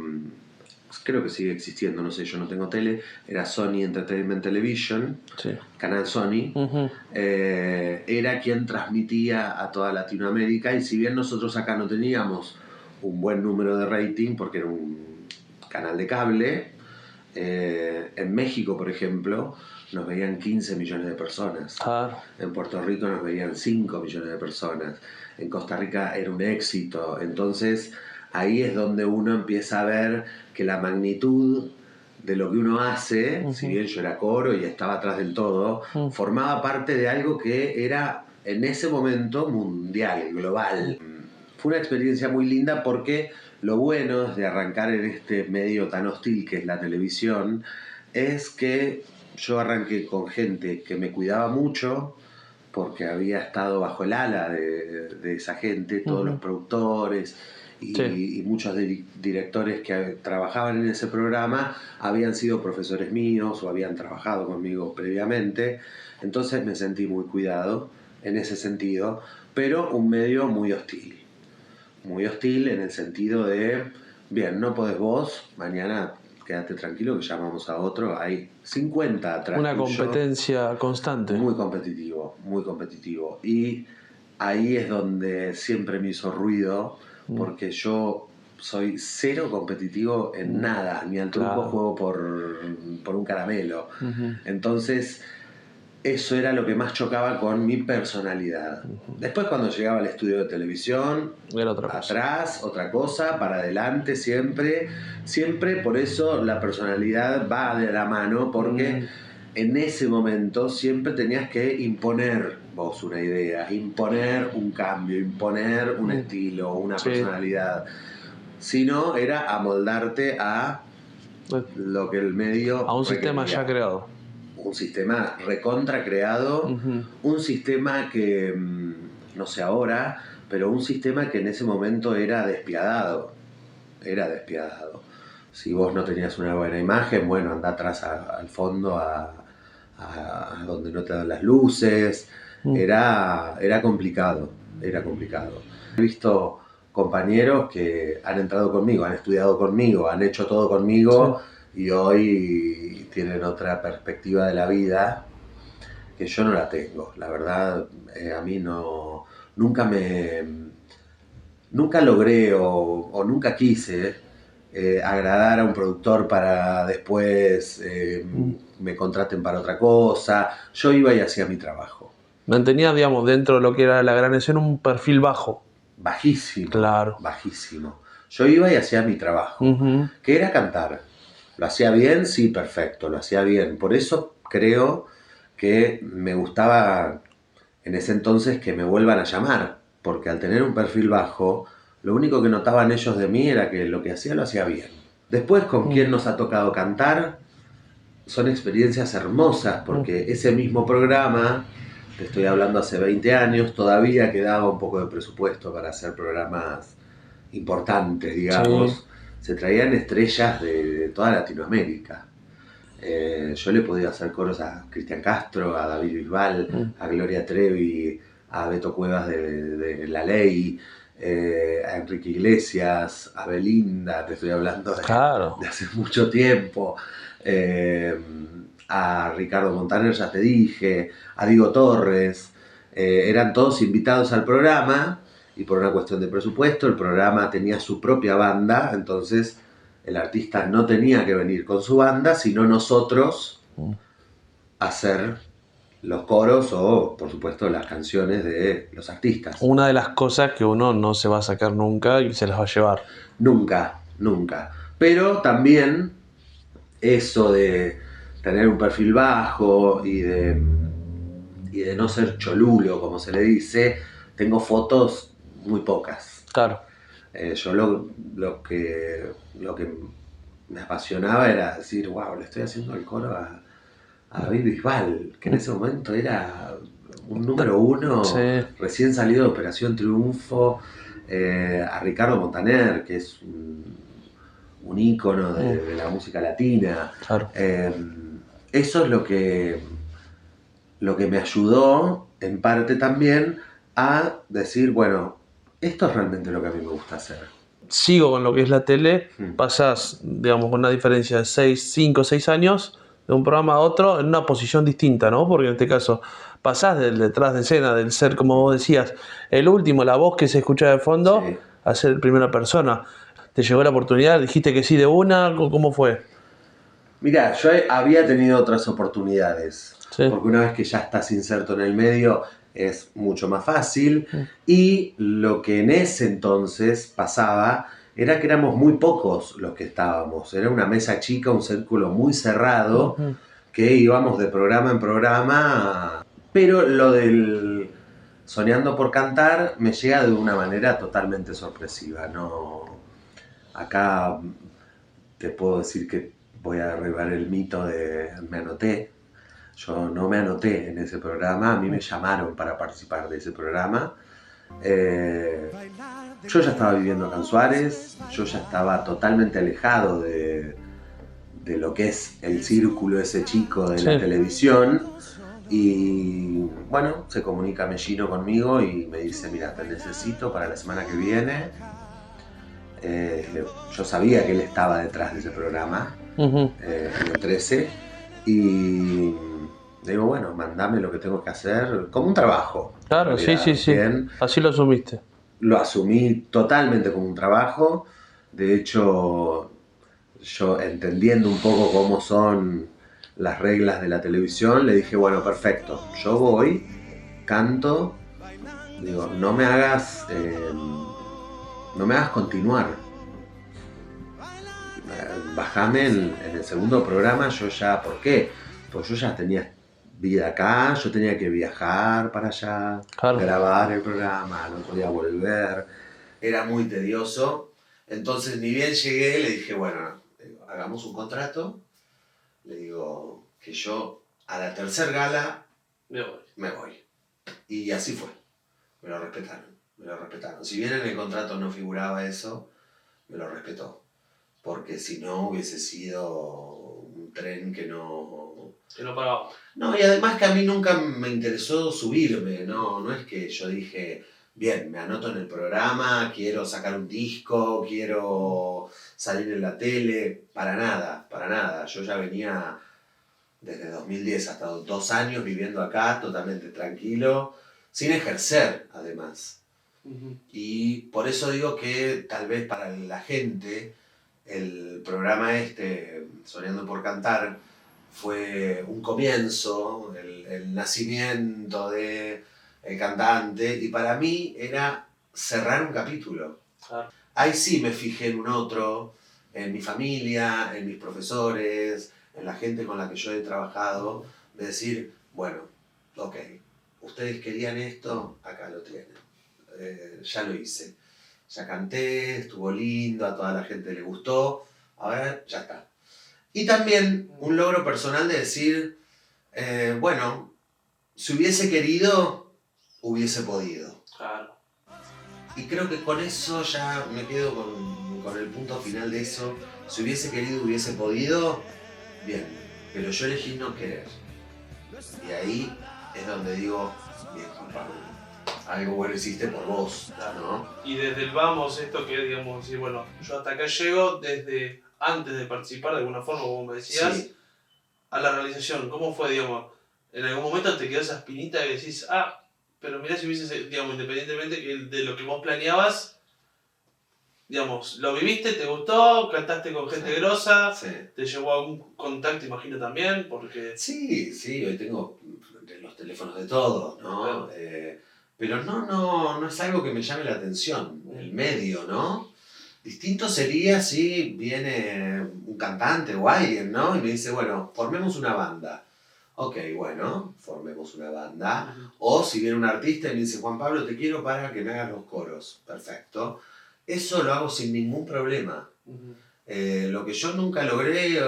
S2: creo que sigue existiendo, no sé, yo no tengo tele, era Sony Entertainment Television, canal Sony, era quien transmitía a toda Latinoamérica, y si bien nosotros acá no teníamos un buen número de rating, porque era un canal de cable, en México, por ejemplo, nos veían 15 millones de personas. En Puerto Rico nos veían 5 millones de personas. En Costa Rica era un éxito. Entonces, ahí es donde uno empieza a ver que la magnitud de lo que uno hace, si bien yo era coro y estaba atrás del todo, formaba parte de algo que era en ese momento mundial, global. Fue una experiencia muy linda porque lo bueno de arrancar en este medio tan hostil que es la televisión es que yo arranqué con gente que me cuidaba mucho porque había estado bajo el ala de esa gente, todos los productores y muchos directores que trabajaban en ese programa habían sido profesores míos o habían trabajado conmigo previamente, entonces me sentí muy cuidado en ese sentido, pero un medio muy hostil en el sentido de, bien, no podés vos, mañana quédate tranquilo que llamamos a otro, hay 50 atrás.
S1: Una competencia constante.
S2: Muy competitivo. Y ahí es donde siempre me hizo ruido, porque yo soy cero competitivo en nada, ni al truco juego por un caramelo. Entonces, eso era lo que más chocaba con mi personalidad. Después, cuando llegaba al estudio de televisión,
S1: era otra cosa.
S2: Atrás, otra cosa, para adelante siempre. Siempre, por eso la personalidad va de la mano, porque en ese momento siempre tenías que imponer vos una idea, imponer un cambio, imponer un estilo, una personalidad. Si no, era amoldarte a lo que el medio
S1: a un
S2: requería.
S1: Sistema ya creado.
S2: Un sistema recontra creado, un sistema que, no sé ahora, pero un sistema que en ese momento era despiadado. Si vos no tenías una buena imagen, bueno, anda atrás al fondo, a donde no te dan las luces. Era complicado. He visto compañeros que han entrado conmigo, han estudiado conmigo, han hecho todo conmigo y hoy tienen otra perspectiva de la vida que yo no la tengo. La verdad, a mí nunca logré o nunca quise agradar a un productor para después me contraten para otra cosa. Yo iba y hacía mi trabajo.
S1: Mantenía, digamos, dentro de lo que era la Gran Escena un perfil bajo.
S2: Bajísimo.
S1: Claro.
S2: Bajísimo. Yo iba y hacía mi trabajo, que era cantar. ¿Lo hacía bien? Sí, perfecto, lo hacía bien. Por eso creo que me gustaba en ese entonces que me vuelvan a llamar, porque al tener un perfil bajo, lo único que notaban ellos de mí era que lo que hacía lo hacía bien. Después, con quién nos ha tocado cantar, son experiencias hermosas, porque ese mismo programa, te estoy hablando hace 20 años, todavía quedaba un poco de presupuesto para hacer programas importantes,
S1: Sí,
S2: digamos. Se traían estrellas de toda Latinoamérica. Yo le podía hacer coros a Cristian Castro, a David Bisbal,
S1: mm,
S2: a Gloria Trevi, a Beto Cuevas de La Ley, a Enrique Iglesias, a Belinda, te estoy hablando de
S1: claro.
S2: hace mucho tiempo, eh, a Ricardo Montaner, ya te dije, a Diego Torres, eran todos invitados al programa y por una cuestión de presupuesto el programa tenía su propia banda, entonces el artista no tenía que venir con su banda, sino nosotros
S1: Mm.
S2: hacer los coros o, por supuesto, las canciones de los artistas.
S1: Una de las cosas que uno no se va a sacar nunca y se las va a llevar.
S2: Nunca, nunca. Pero también eso de tener un perfil bajo y de no ser cholulo, como se le dice, tengo fotos muy pocas.
S1: Claro.
S2: Yo lo que me apasionaba era decir, wow, le estoy haciendo el coro a David Bisbal, que en ese momento era un número
S1: Sí,
S2: uno, recién salido de Operación Triunfo, a Ricardo Montaner, que es un ícono de la música latina.
S1: claro.
S2: Eso es lo que me ayudó, en parte también, a decir, bueno, esto es realmente lo que a mí me gusta hacer.
S1: Sigo con lo que es la tele,
S2: Mm.
S1: pasas, digamos, con una diferencia de 5 o 6 años de un programa a otro en una posición distinta, ¿no? Porque en este caso pasás del detrás de escena, del ser, como vos decías, el último, la voz que se escucha de fondo,
S2: Sí.
S1: a ser primera persona. ¿Te llegó la oportunidad? ¿Dijiste que sí de una? ¿Cómo fue?
S2: Mirá, yo había tenido otras oportunidades,
S1: Sí.
S2: porque una vez que ya estás inserto en el medio es mucho más fácil y lo que en ese entonces pasaba era que éramos muy pocos los que estábamos, era una mesa chica, un círculo muy cerrado
S1: Ujú.
S2: que íbamos de programa en programa, pero lo del Soñando por Cantar me llega de una manera totalmente sorpresiva, no acá te puedo decir que voy a derribar el mito de me anoté. Yo no me anoté en ese programa, a mí me llamaron para participar de ese programa. Eh, yo ya estaba viviendo acá en Suárez, yo ya estaba totalmente alejado de lo que es el círculo ese chico de
S1: Sí,
S2: la televisión. Y bueno, se comunica Mellino conmigo y me dice, mira, te necesito para la semana que viene. Yo sabía que él estaba detrás de ese programa,
S1: ujú.
S2: en el 13, y le digo, bueno, mandame lo que tengo que hacer, como un trabajo, en
S1: Claro, sí,
S2: realidad,
S1: sí, sí.
S2: bien.
S1: Así lo asumiste.
S2: Lo asumí totalmente como un trabajo, de hecho, yo entendiendo un poco cómo son las reglas de la televisión, le dije, bueno, perfecto, yo voy, canto, digo, no me hagas continuar, bajame en el segundo programa, yo ya, ¿por qué? Pues yo ya tenía vida acá, yo tenía que viajar para allá,
S1: Claro.
S2: grabar el programa, al otro día volver, era muy tedioso, entonces ni bien llegué, le dije, bueno, hagamos un contrato, le digo que yo a la tercer gala me voy. Y así fue, me lo respetaron, me lo respetaron. Si bien en el contrato no figuraba eso, me lo respetó porque si no hubiese sido un tren que no...
S1: Que no paraba.
S2: No, y además que a mí nunca me interesó subirme, no es que yo dije, bien, me anoto en el programa, quiero sacar un disco, quiero salir en la tele, para nada, para nada. Yo ya venía desde 2010 hasta 2 años viviendo acá, totalmente tranquilo, sin ejercer además. Y por eso digo que tal vez para la gente el programa este, Soñando por Cantar, fue un comienzo, el nacimiento de el cantante, y para mí era cerrar un capítulo.
S1: Claro.
S2: Ahí sí me fijé en un otro, en mi familia, en mis profesores, en la gente con la que yo he trabajado, de decir, bueno, ok, ustedes querían esto, acá lo tienen. Ya lo hice. Ya canté, estuvo lindo, a toda la gente le gustó. ahora ya está. Y también un logro personal de decir, bueno, si hubiese querido, hubiese podido.
S1: Claro.
S2: Y creo que con eso ya me quedo con el punto final de eso. Si hubiese querido, hubiese podido, bien. Pero yo elegí no querer. Y ahí es donde digo, bien, Juan Pablo, algo bueno hiciste por vos, ¿no?
S1: Y desde el vamos, esto que digamos, decir, bueno, yo hasta acá llego desde antes de participar de alguna forma, como me decías,
S2: Sí.
S1: a la realización. ¿Cómo fue, digamos? En algún momento te quedó esa espinita que decís, pero mirá si hubieses, digamos, independientemente de lo que vos planeabas, digamos, lo viviste, te gustó, cantaste con gente grosa, te llevó a algún contacto, imagino también, porque...
S2: Sí, hoy tengo los teléfonos de todos, ¿no?
S1: Claro.
S2: Pero no es algo que me llame la atención, el medio, ¿no? Distinto sería si viene un cantante o alguien, ¿no? Y me dice, bueno, formemos una banda. Ok, bueno, formemos una banda. O si viene un artista y me dice, Juan Pablo, te quiero para que me hagas los coros. Perfecto. Eso lo hago sin ningún problema. Lo que yo nunca logré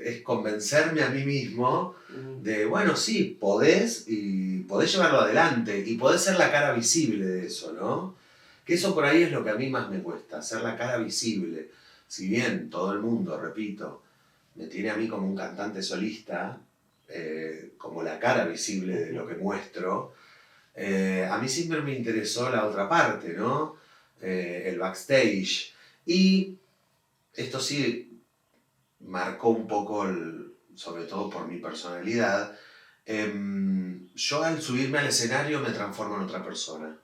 S2: es convencerme a mí mismo de, bueno, sí, podés y podés llevarlo adelante y podés ser la cara visible de eso, ¿no? Que eso por ahí es lo que a mí más me cuesta, ser la cara visible. Si bien todo el mundo, repito, me tiene a mí como un cantante solista, como la cara visible de lo que muestro, a mí siempre me interesó la otra parte, ¿no? El backstage. Y esto sí marcó un poco, sobre todo por mi personalidad, yo al subirme al escenario me transformo en otra persona.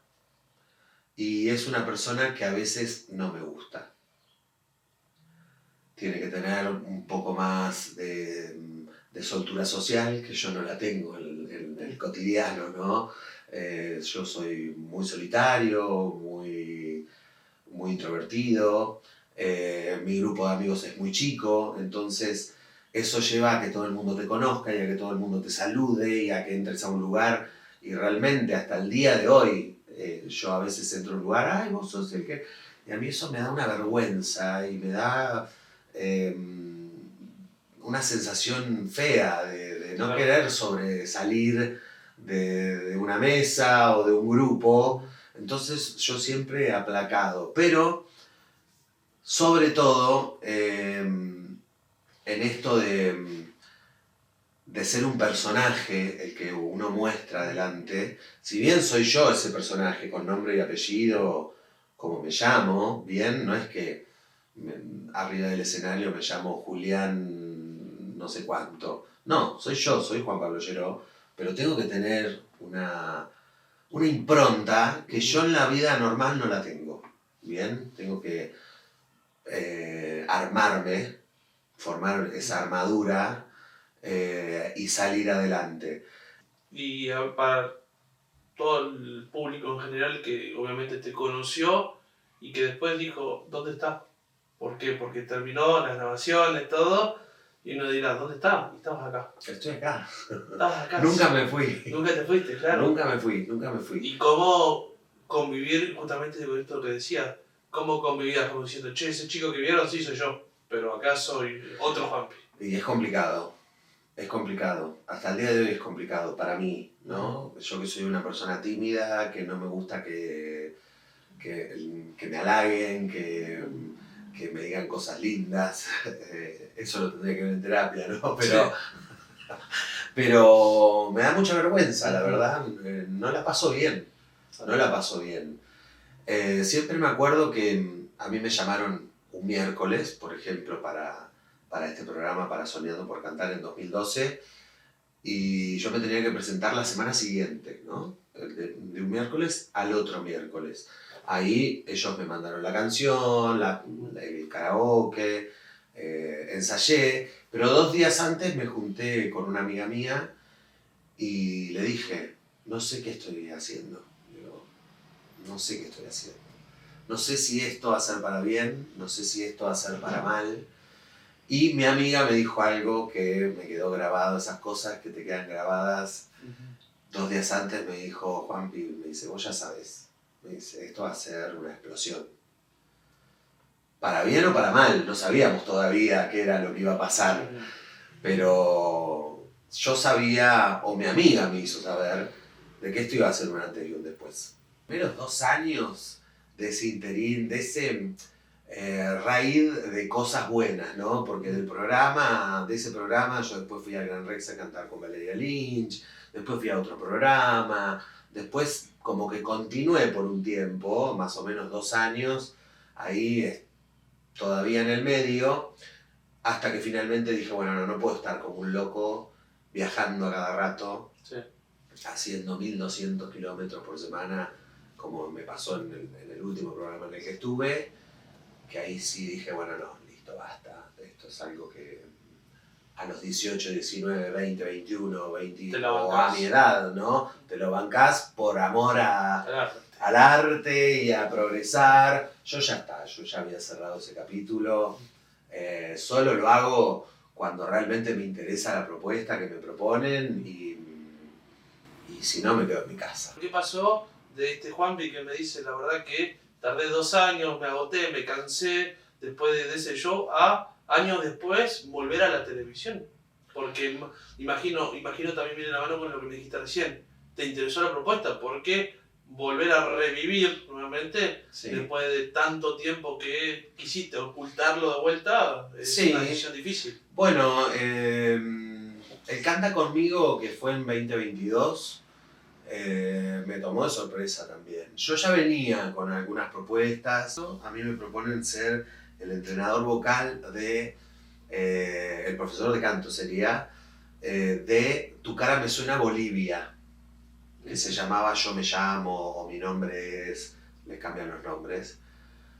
S2: Y es una persona que a veces no me gusta. Tiene que tener un poco más de soltura social, que yo no la tengo en el cotidiano, ¿no? Yo soy muy solitario, muy introvertido, mi grupo de amigos es muy chico, entonces eso lleva a que todo el mundo te conozca y a que todo el mundo te salude y a que entres a un lugar y realmente hasta el día de hoy yo a veces entro a un lugar, ay, vos sos el que... Y a mí eso me da una vergüenza y me da una sensación fea de no querer sobresalir de una mesa o de un grupo. Entonces yo siempre he aplacado, pero sobre todo en esto de ser un personaje, el que uno muestra adelante, si bien soy yo ese personaje con nombre y apellido, como me llamo, bien, no es que arriba del escenario me llamo Julián no sé cuánto, no, soy yo, soy Juan Pablo Lleró, pero tengo que tener una impronta que yo en la vida normal no la tengo, bien, tengo que armarme, formar esa armadura y salir adelante.
S1: Y para todo el público en general que obviamente te conoció y que después dijo, ¿dónde está? ¿Por qué? Porque terminó las grabaciones, todo, y uno dirá, ¿dónde está? Y estabas acá.
S2: Estoy acá.
S1: Estabas acá.
S2: Nunca me fui.
S1: Nunca te fuiste, claro.
S2: Nunca me fui.
S1: ¿Y cómo convivir justamente con esto que decías? ¿Cómo convivías como diciendo, che, ese chico que vieron sí soy yo, pero acá soy otro Juanpi?
S2: Y es complicado. Es complicado. Hasta el día de hoy es complicado para mí, ¿no? Yo que soy una persona tímida, que no me gusta que me halaguen, que me digan cosas lindas. Eso lo tendría que ver en terapia, ¿no? Pero me da mucha vergüenza, la verdad. No la paso bien. Siempre me acuerdo que a mí me llamaron un miércoles, por ejemplo, para este programa, para Soñando por Cantar en 2012, y yo me tenía que presentar la semana siguiente, ¿no? De un miércoles al otro miércoles. Ahí ellos me mandaron la canción, el karaoke, ensayé, pero 2 días antes me junté con una amiga mía y le dije, no sé qué estoy haciendo. Digo, no sé qué estoy haciendo. No sé si esto va a ser para bien, no sé si esto va a ser para mal. Y mi amiga me dijo algo que me quedó grabado, esas cosas que te quedan grabadas. 2 días antes me dijo, Juanpi, me dice, vos ya sabes, me dice, esto va a ser una explosión. para bien o para mal, no sabíamos todavía qué era lo que iba a pasar, pero yo sabía, o mi amiga me hizo saber, de que esto iba a ser un antes y un después. Los primeros 2 años de ese interín, de ese raíz de cosas buenas, ¿no? Porque de ese programa yo después fui al Gran Rex a cantar con Valeria Lynch, después fui a otro programa, después como que continué por un tiempo, más o menos 2 años, ahí todavía en el medio, hasta que finalmente dije, bueno, no puedo estar como un loco viajando a cada rato,
S1: Sí.
S2: haciendo 1200 kilómetros por semana, como me pasó en el último programa en el que estuve, que ahí sí dije, bueno, no, listo, basta. Esto es algo que a los 18, 19, 20, 21, 20, o a mi edad, ¿no? Te lo bancás por amor al arte y a progresar. Yo ya había cerrado ese capítulo. Solo lo hago cuando realmente me interesa la propuesta que me proponen y si no me quedo en mi casa.
S1: ¿Qué pasó de este Juanpi que me dice la verdad que tardé 2 años, me agoté, me cansé después de ese show, a años después volver a la televisión? Porque imagino también viene la mano con lo que me dijiste recién. ¿Te interesó la propuesta? ¿Por qué volver a revivir nuevamente después de tanto tiempo que quisiste ocultarlo de vuelta? Es una decisión difícil.
S2: Bueno, el Canta Conmigo, que fue en 2022, me tomó de sorpresa también. Yo ya venía con algunas propuestas. A mí me proponen ser el entrenador vocal de, el profesor de canto sería, de Tu cara me suena Bolivia, que se llamaba Yo me llamo, o Mi nombre es, les cambian los nombres.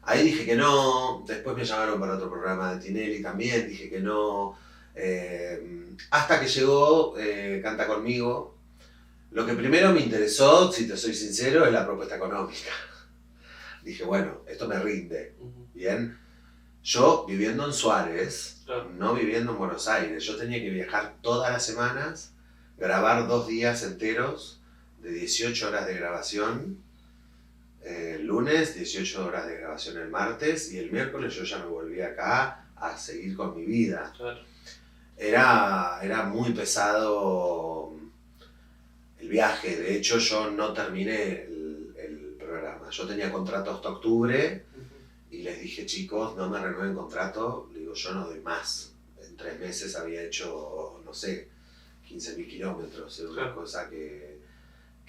S2: Ahí dije que no, después me llamaron para otro programa de Tinelli también, dije que no, hasta que llegó Canta Conmigo. Lo que primero me interesó, si te soy sincero, es la propuesta económica. Dije, bueno, esto me rinde, ¿bien? Yo viviendo en Suárez, no viviendo en Buenos Aires, yo tenía que viajar todas las semanas, grabar 2 días enteros de 18 horas de grabación, el lunes, 18 horas de grabación el martes, y el miércoles yo ya me volví acá a seguir con mi vida.
S1: Claro.
S2: Era muy pesado el viaje. De hecho, yo no terminé el programa. Yo tenía contrato hasta octubre y les dije, chicos, no me renueven contrato. Le digo, yo no doy más. En 3 meses había hecho, no sé, 15.000 kilómetros. Era una cosa que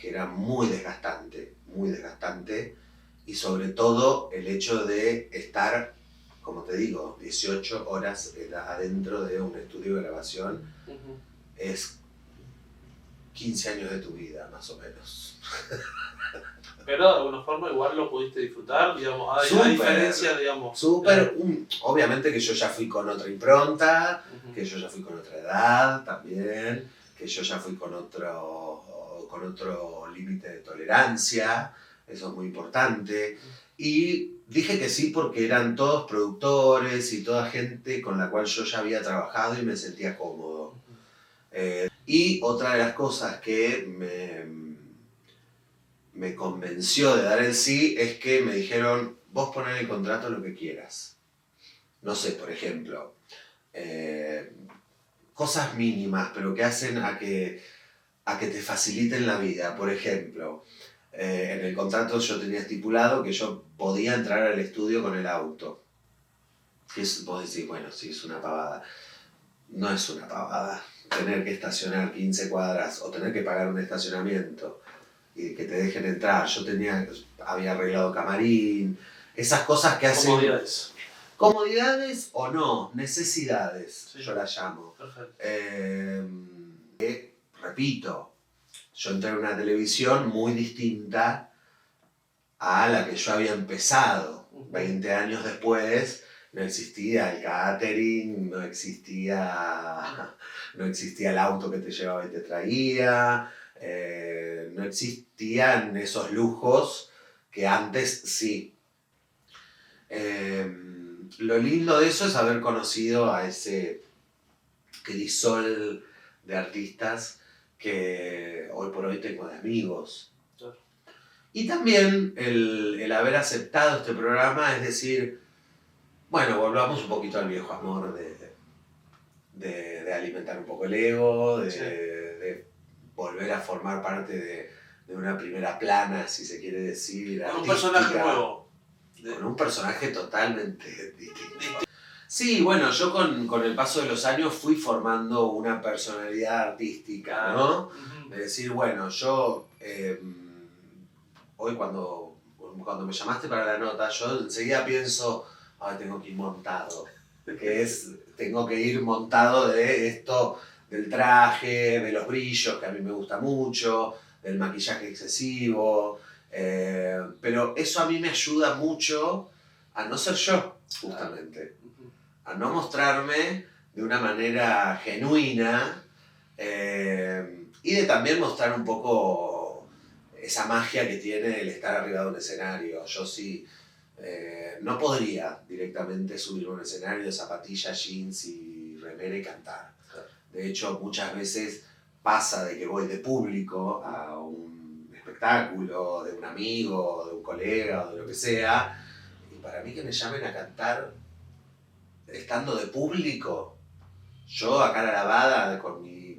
S2: era muy desgastante, muy desgastante. Y sobre todo el hecho de estar, como te digo, 18 horas adentro de un estudio de grabación, es 15 años de tu vida, más o menos.
S1: Pero de alguna forma igual lo pudiste disfrutar, digamos, hay diferencia, digamos.
S2: Súper, obviamente que yo ya fui con otra impronta, que yo ya fui con otra edad también, que yo ya fui con otro límite de tolerancia, eso es muy importante. Y dije que sí porque eran todos productores y toda gente con la cual yo ya había trabajado y me sentía cómodo. Y otra de las cosas que me convenció de dar el sí es que me dijeron, vos ponés en el contrato lo que quieras. No sé, por ejemplo, cosas mínimas, pero que hacen a que te faciliten la vida. Por ejemplo, en el contrato yo tenía estipulado que yo podía entrar al estudio con el auto. Vos decís, bueno, sí, es una pavada. No es una pavada. Tener que estacionar 15 cuadras o tener que pagar un estacionamiento y que te dejen entrar. Yo había arreglado camarín, esas cosas que hacen...
S1: Comodidades.
S2: Comodidades o no, necesidades, yo las llamo.
S1: Perfecto.
S2: Repito, yo entré en una televisión muy distinta a la que yo había empezado. 20 años después no existía el catering, no existía el auto que te llevaba y te traía, no existían esos lujos que antes sí. Lo lindo de eso es haber conocido a ese crisol de artistas que hoy por hoy tengo de amigos.
S1: Claro.
S2: Y también el haber aceptado este programa, es decir, Bueno, volvamos un poquito al viejo amor de alimentar un poco el ego,
S1: Sí.
S2: de volver a formar parte de una primera plana, si se quiere decir,
S1: Con un
S2: artística,
S1: personaje nuevo.
S2: con un personaje totalmente distinto. Sí, bueno, yo con el paso de los años fui formando una personalidad artística, ¿no? De decir, bueno, yo hoy cuando me llamaste para la nota, yo enseguida pienso, ay, tengo que ir montado, tengo que ir montado de esto, del traje, de los brillos, que a mí me gusta mucho, del maquillaje excesivo, pero eso a mí me ayuda mucho a no ser yo, justamente, a no mostrarme de una manera genuina y de también mostrar un poco esa magia que tiene el estar arriba de un escenario. Yo sí no podría directamente subir a un escenario de zapatillas, jeans y remera y cantar. De hecho, muchas veces pasa de que voy de público a un espectáculo de un amigo, de un colega o de lo que sea, y para mí que me llamen a cantar estando de público, yo a cara lavada con mi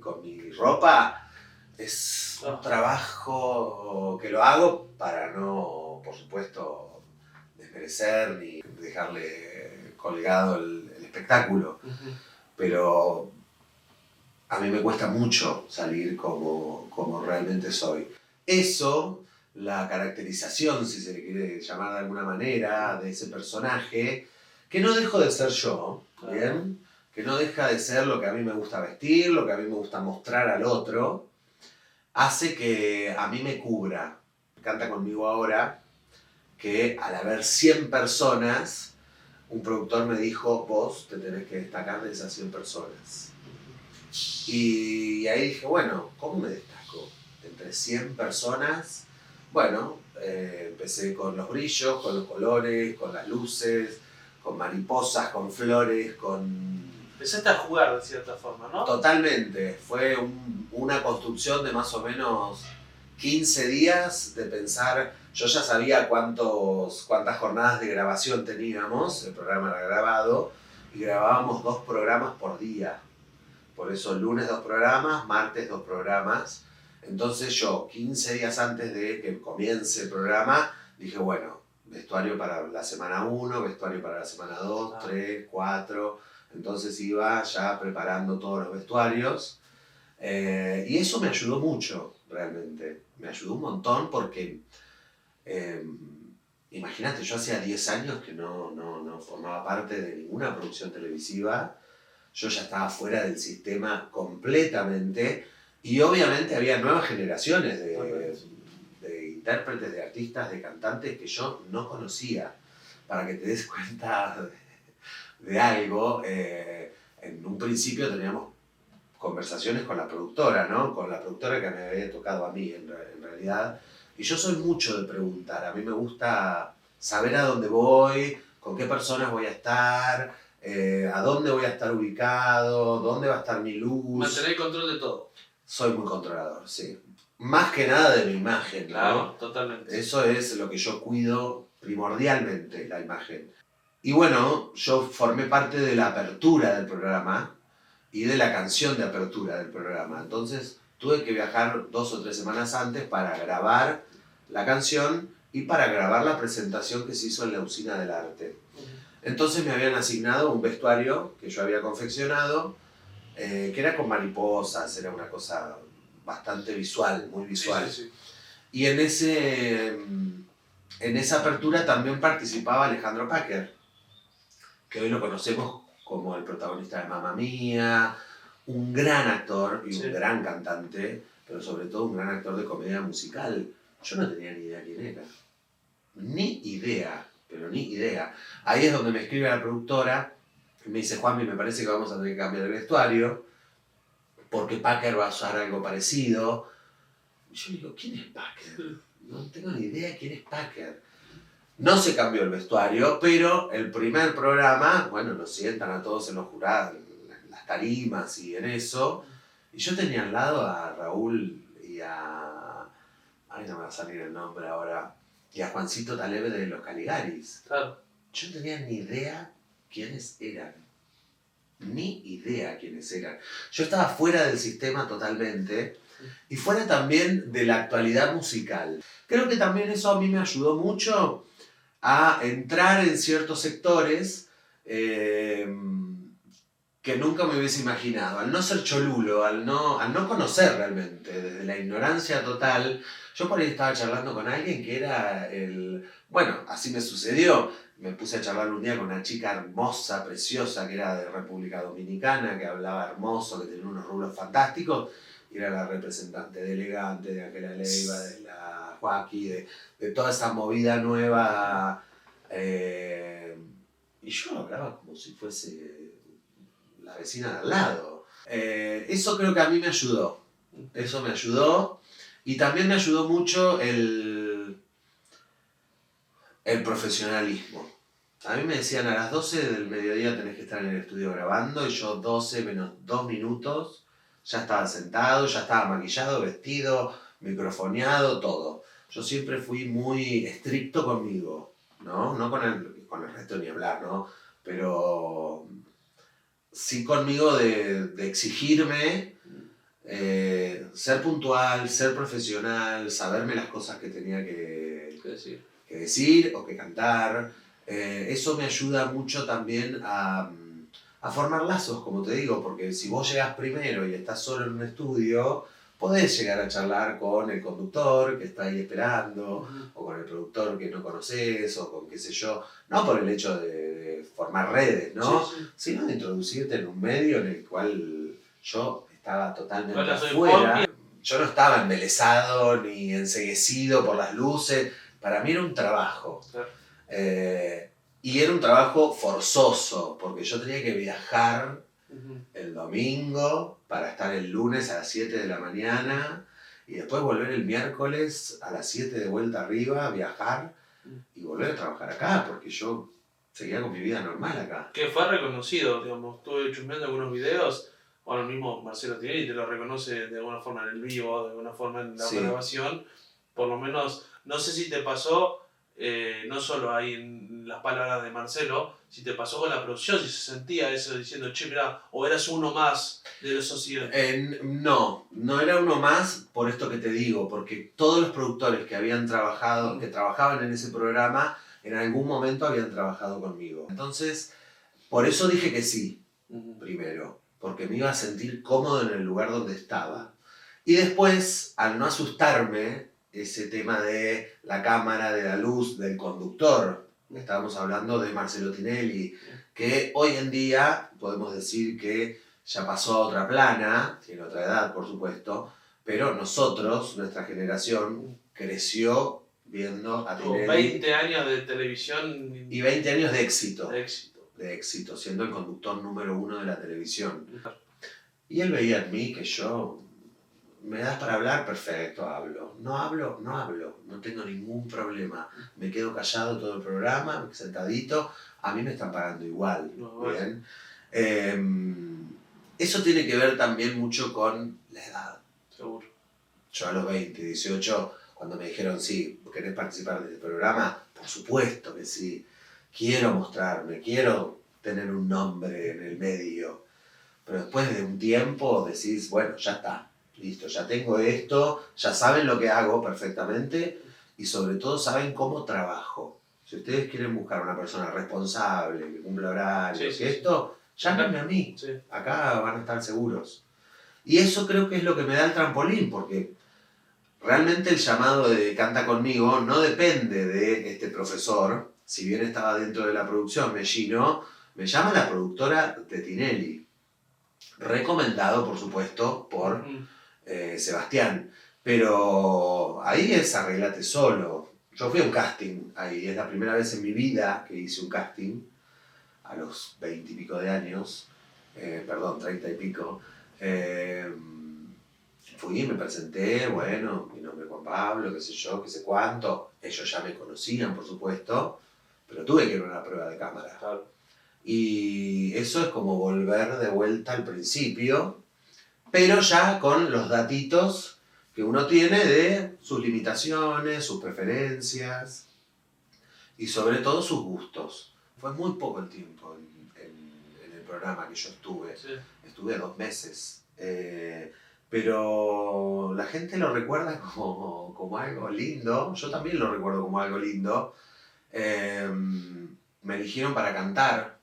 S2: ropa, es un trabajo que lo hago para no, por supuesto, desmerecer ni dejarle colgado el espectáculo. Pero a mí me cuesta mucho salir como realmente soy. Eso, la caracterización, si se le quiere llamar de alguna manera, de ese personaje, que no dejo de ser yo, ¿bien? Que no deja de ser lo que a mí me gusta vestir, lo que a mí me gusta mostrar al otro, hace que a mí me cubra. Canta conmigo ahora que al haber 100 personas, un productor me dijo, vos te tenés que destacar de esas 100 personas. Y ahí dije, bueno, ¿cómo me destaco? Entre 100 personas, bueno, empecé con los brillos, con los colores, con las luces, con mariposas, con flores, con...
S1: Empezaste a jugar de cierta forma, ¿no?
S2: Totalmente, fue una construcción de más o menos 15 días de pensar, yo ya sabía cuántas jornadas de grabación teníamos, el programa era grabado, y grabábamos 2 programas por día. Por eso lunes 2 programas, martes 2 programas. Entonces yo, 15 días antes de que comience el programa, dije, bueno, vestuario para la semana 1, vestuario para la semana 2, 3, 4. Entonces iba ya preparando todos los vestuarios. Y eso me ayudó mucho, realmente. Me ayudó un montón porque, imagínate, yo hacía 10 años que no formaba parte de ninguna producción televisiva. Yo ya estaba fuera del sistema completamente y obviamente había nuevas generaciones de intérpretes, de artistas, de cantantes que yo no conocía. Para que te des cuenta de algo, en un principio teníamos conversaciones con la productora, ¿no? Con la productora que me había tocado a mí en realidad. Y yo soy mucho de preguntar, a mí me gusta saber a dónde voy, con qué personas voy a estar, a dónde voy a estar ubicado, dónde va a estar mi luz.
S1: Mantener el control de todo.
S2: Soy muy controlador, sí. Más que nada de mi imagen, ¿no?
S1: Claro, totalmente.
S2: Eso es lo que yo cuido primordialmente, la imagen. Y bueno, yo formé parte de la apertura del programa y de la canción de apertura del programa. Entonces tuve que viajar 2 o 3 semanas antes para grabar la canción y para grabar la presentación que se hizo en la Usina del Arte. Entonces me habían asignado un vestuario que yo había confeccionado, que era con mariposas, era una cosa bastante visual, muy visual.
S1: Sí.
S2: Y en esa apertura también participaba Alejandro Packer, que hoy lo conocemos como el protagonista de Mamma Mía, un gran actor y un gran cantante, pero sobre todo un gran actor de comedia musical. Yo no tenía ni idea quién era. Ni idea, pero ni idea. Ahí es donde me escribe la productora y me dice, Juanmi, me parece que vamos a tener que cambiar el vestuario porque Packer va a usar algo parecido. Y yo digo, ¿quién es Packer? No tengo ni idea quién es Packer. No se cambió el vestuario, pero el primer programa, bueno, nos sientan a todos en los jurados, en las tarimas y en eso. Y yo tenía al lado a Raúl y a... Ay, no me va a salir el nombre ahora. Y a Juancito Talebe de los Caligaris.
S1: Claro.
S2: Yo no tenía ni idea quiénes eran. Ni idea quiénes eran. Yo estaba fuera del sistema totalmente y fuera también de la actualidad musical. Creo que también eso a mí me ayudó mucho a entrar en ciertos sectores que nunca me hubiese imaginado. Al no ser cholulo, al no conocer realmente, desde la ignorancia total. Yo por ahí estaba charlando con alguien que era Bueno, así me sucedió. Me puse a charlar un día con una chica hermosa, preciosa, que era de República Dominicana, que hablaba hermoso, que tenía unos rulos fantásticos, y era la representante de Elegante, de Ángela Leiva, de la Joaquí, de toda esa movida nueva. Y yo hablaba como si fuese la vecina de al lado. Eso creo que a mí me ayudó. Eso me ayudó. Y también me ayudó mucho el profesionalismo. A mí me decían a las 12 del mediodía tenés que estar en el estudio grabando y yo 12 menos 2 minutos ya estaba sentado, ya estaba maquillado, vestido, microfoneado, todo. Yo siempre fui muy estricto conmigo, ¿no? No con el resto ni hablar, ¿no? Pero sí conmigo de exigirme ser puntual, ser profesional, saberme las cosas que tenía que decir o que cantar. Eso me ayuda mucho también a formar lazos, como te digo, porque si vos llegás primero y estás solo en un estudio, podés llegar a charlar con el conductor que está ahí esperando, o con el productor que no conoces, o con qué sé yo, no por el hecho de formar redes, ¿no? Sí, sí. Sino de introducirte en un medio en el cual yo estaba totalmente afuera. Yo no estaba embelesado ni enceguecido por las luces. Para mí era un trabajo. Claro. Y era un trabajo forzoso, porque yo tenía que viajar el domingo para estar el lunes a las 7 de la mañana y después volver el miércoles a las 7 de vuelta arriba, viajar y volver a trabajar acá, porque yo seguía con mi vida normal acá.
S1: Que fue reconocido, digamos, estuve chusmeando algunos videos, ahora mismo Marcelo Tinelli te lo reconoce de alguna forma en el vivo, de alguna forma en la grabación, por lo menos, no sé si te pasó, no solo ahí en las palabras de Marcelo, si te pasó con la producción, si se sentía eso diciendo, che, mirá, o eras uno más de los socios.
S2: No era uno más por esto que te digo, porque todos los productores que habían trabajado, que trabajaban en ese programa, en algún momento habían trabajado conmigo. Entonces, por eso dije que sí, primero, porque me iba a sentir cómodo en el lugar donde estaba. Y después, al no asustarme, ese tema de la cámara, de la luz, del conductor, estábamos hablando de Marcelo Tinelli, que hoy en día podemos decir que ya pasó a otra plana, tiene otra edad por supuesto, pero nosotros, nuestra generación, creció viendo a Tinelli. 20 años de televisión. Y 20 años de éxito. De éxito, siendo el conductor número 1 de la televisión. Y él veía en mí que yo, me das para hablar, perfecto, hablo. No hablo, no tengo ningún problema. Me quedo callado todo el programa, sentadito, a mí me están pagando igual, ¿bien? Eso tiene que ver también mucho con la edad. Seguro. Yo a los 20, 18, cuando me dijeron, sí, ¿querés participar de este programa? Por supuesto que sí. Quiero mostrarme, quiero tener un nombre en el medio. Pero después de un tiempo decís, bueno, ya está, listo, ya tengo esto, ya saben lo que hago perfectamente y sobre todo saben cómo trabajo. Si ustedes quieren buscar una persona responsable, que cumpla horarios, llámenme a mí. Sí. Acá van a estar seguros. Y eso creo que es lo que me da el trampolín, porque realmente el llamado de Canta Conmigo no depende de este profesor. Si bien estaba dentro de la producción, Mellino, me llama la productora de Tinelli. Recomendado, por supuesto, por Sebastián. Pero ahí es arreglate solo. Yo fui a un casting ahí, es la primera vez en mi vida que hice un casting, a los 20 y pico de años, 30 y pico. Fui, me presenté, bueno, mi nombre es Juan Pablo, qué sé yo, qué sé cuánto. Ellos ya me conocían, por supuesto, pero tuve que ir a una prueba de cámara. Claro. Y eso es como volver de vuelta al principio, pero ya con los datitos que uno tiene de sus limitaciones, sus preferencias y sobre todo sus gustos. Fue muy poco el tiempo programa que yo estuve.
S1: Sí.
S2: Estuve 2 meses. Pero la gente lo recuerda como algo lindo. Yo también lo recuerdo como algo lindo. Me eligieron para cantar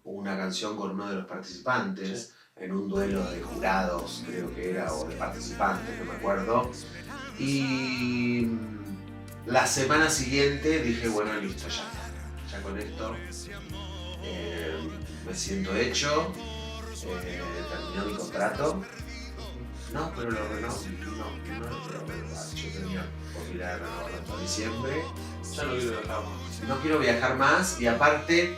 S2: una canción con uno de los participantes en un duelo de jurados, creo que era, o de participantes, no me acuerdo. Y la semana siguiente dije, bueno, listo, ya con esto me siento hecho, terminó mi contrato. No, pero lo renovó. No lo quiero renovar. Yo tenía posibilidad de renovarlo hasta diciembre.
S1: Ya no quiero viajar más.
S2: No quiero viajar más y aparte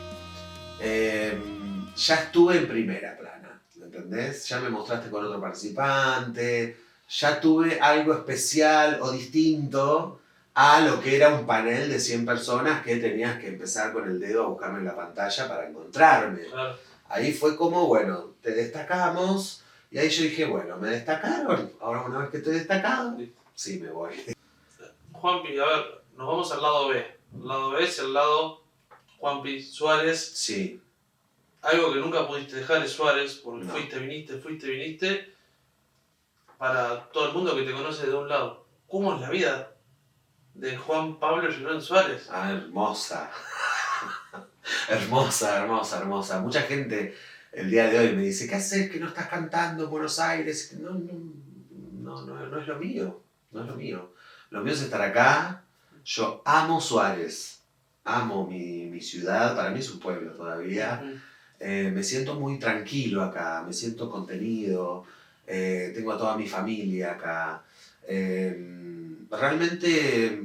S2: ya estuve en primera plana, ¿me entendés? Ya me mostraste con otro participante, ya tuve algo especial o distinto a lo que era un panel de 100 personas que tenías que empezar con el dedo a buscarme en la pantalla para encontrarme.
S1: Claro.
S2: Ahí fue como, bueno, te destacamos. Y ahí yo dije, bueno, me destacaron. Ahora una vez que estoy destacado, sí me voy.
S1: Juanpi, a ver, nos vamos al lado B. El lado B es el lado Juanpi Suárez.
S2: Sí.
S1: Algo que nunca pudiste dejar es Suárez, porque
S2: No.
S1: fuiste, viniste. Para todo el mundo que te conoce de un lado. ¿Cómo es la vida de Juan Pablo Girón Suárez?
S2: Ah, hermosa. hermosa. Mucha gente el día de hoy me dice, ¿qué haces que no estás cantando en Buenos Aires? No es lo mío. No es lo mío. Lo mío es estar acá. Yo amo Suárez. Amo mi ciudad. Para mí es un pueblo todavía. Me siento muy tranquilo acá. Me siento contenido. Tengo a toda mi familia acá. Realmente,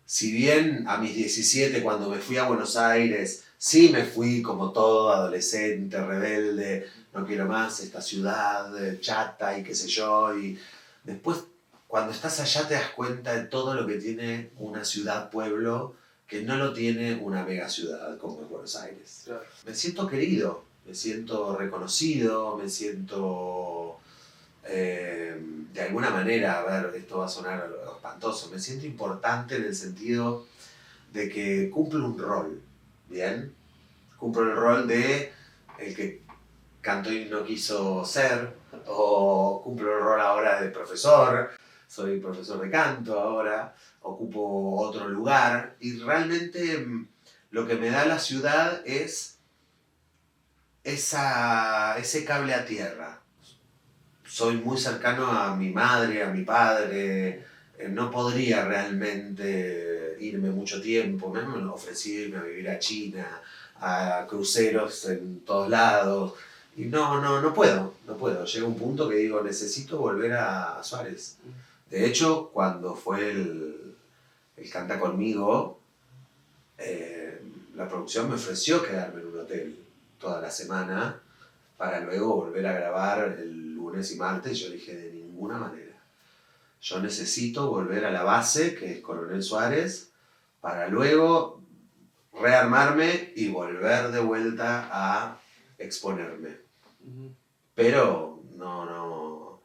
S2: si bien a mis 17, cuando me fui a Buenos Aires, sí me fui como todo adolescente, rebelde, no quiero más esta ciudad chata y qué sé yo. Y después, cuando estás allá te das cuenta de todo lo que tiene una ciudad-pueblo que no lo tiene una mega ciudad como es Buenos Aires.
S1: Claro.
S2: Me siento querido, me siento reconocido, me siento... de alguna manera, a ver, esto va a sonar espantoso, me siento importante en el sentido de que cumplo un rol, ¿bien? Cumplo el rol de el que cantó y no quiso ser, o cumplo el rol ahora de profesor, soy profesor de canto ahora, ocupo otro lugar, y realmente lo que me da la ciudad es ese cable a tierra. Soy muy cercano a mi madre, a mi padre, no podría realmente irme mucho tiempo, me han ofrecido irme a vivir a China, a cruceros en todos lados, y no puedo. Llega un punto que digo, necesito volver a Suárez. De hecho, cuando fue el Canta Conmigo, la producción me ofreció quedarme en un hotel toda la semana para luego volver a grabar el lunes y martes. Yo dije, de ninguna manera. Yo necesito volver a la base, que es Coronel Suárez, para luego rearmarme y volver de vuelta a exponerme. Pero no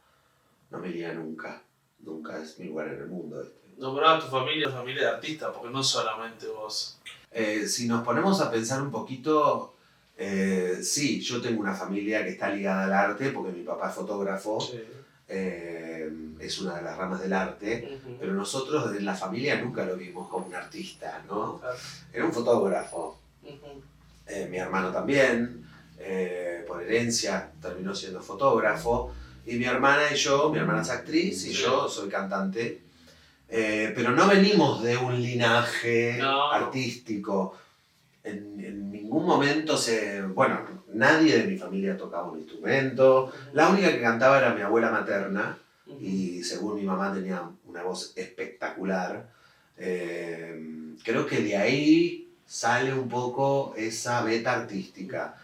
S2: me iría nunca. Nunca es mi lugar en el mundo este.
S1: Nombraba a tu familia de artistas, porque no solamente vos.
S2: Si nos ponemos a pensar un poquito, sí, yo tengo una familia que está ligada al arte, porque mi papá es fotógrafo,
S1: Sí.
S2: Es una de las ramas del arte, pero nosotros en la familia nunca lo vimos como un artista, ¿no?
S1: Claro.
S2: Era un fotógrafo. Mi hermano también, por herencia, terminó siendo fotógrafo. Y mi hermana mi hermana es actriz y
S1: Sí.
S2: yo soy cantante. Pero no venimos de un linaje artístico. En ningún momento bueno, nadie de mi familia tocaba un instrumento. La única que cantaba era mi abuela materna y según mi mamá tenía una voz espectacular. Creo que de ahí sale un poco esa beta artística.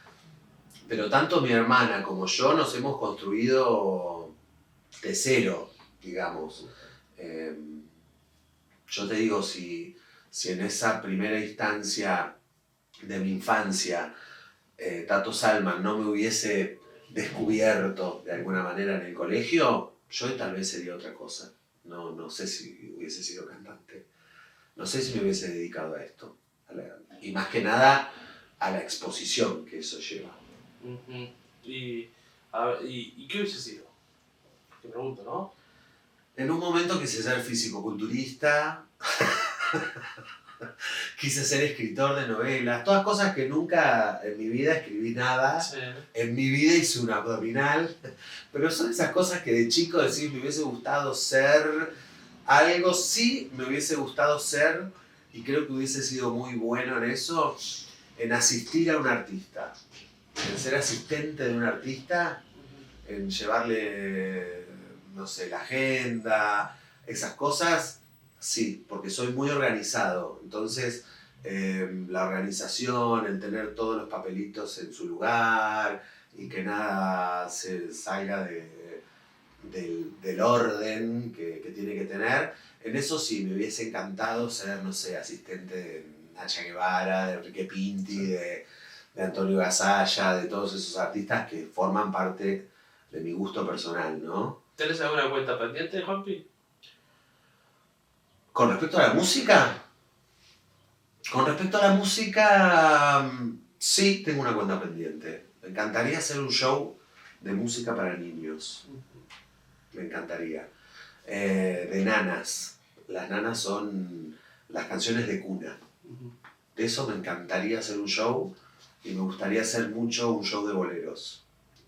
S2: Pero tanto mi hermana como yo nos hemos construido de cero, digamos. Yo te digo, si en esa primera instancia de mi infancia Tato Salman no me hubiese descubierto de alguna manera en el colegio, yo tal vez sería otra cosa. No sé si hubiese sido cantante. No sé si me hubiese dedicado a esto. Y más que nada a la exposición que eso lleva.
S1: Ujú. A ver, ¿y qué hubiese sido? Te pregunto, ¿no?
S2: En un momento quise ser físico-culturista, quise ser escritor de novelas, todas cosas que nunca en mi vida escribí nada.
S1: Sí.
S2: En mi vida hice un abdominal, pero son esas cosas que de chico decís, me hubiese gustado ser algo, sí me hubiese gustado ser, y creo que hubiese sido muy bueno en eso, en asistir a un artista, en ser asistente de un artista, en llevarle, no sé, la agenda, esas cosas, sí, porque soy muy organizado. Entonces, la organización, el tener todos los papelitos en su lugar y que nada se salga del orden que tiene que tener, en eso sí, me hubiese encantado ser, no sé, asistente de Nacha Guevara, de Enrique Pinti, de Antonio Gasalla, de todos esos artistas que forman parte de mi gusto personal, ¿no?
S1: ¿Tenés alguna cuenta pendiente, Juanpi?
S2: Con respecto a la música, sí tengo una cuenta pendiente. Me encantaría hacer un show de música para niños. Me encantaría. De nanas. Las nanas son las canciones de cuna. De eso me encantaría hacer un show y me gustaría hacer mucho un show de boleros,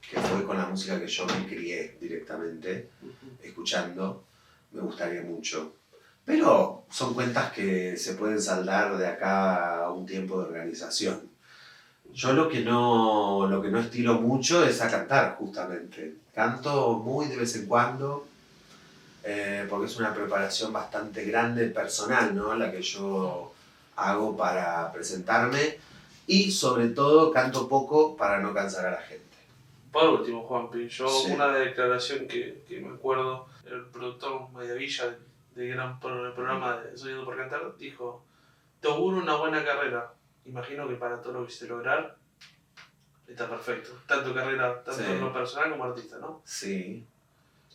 S2: que fue con la música que yo me crié directamente, escuchando. Me gustaría mucho. Pero son cuentas que se pueden saldar de acá a un tiempo de organización. Yo lo que no estilo mucho es a cantar, justamente. Canto muy de vez en cuando, porque es una preparación bastante grande, personal, ¿no? La que yo hago para presentarme. Y sobre todo canto poco para no cansar a la gente.
S1: Por último, Juanpi, yo
S2: Sí.
S1: una declaración que me acuerdo, el productor Mediavilla del programa de Sonido por Cantar dijo: te auguro una buena carrera. Imagino que para todo lo que quisiste lograr está perfecto. Tanto carrera, tanto
S2: Sí.
S1: en lo personal como artista, ¿no?
S2: Sí.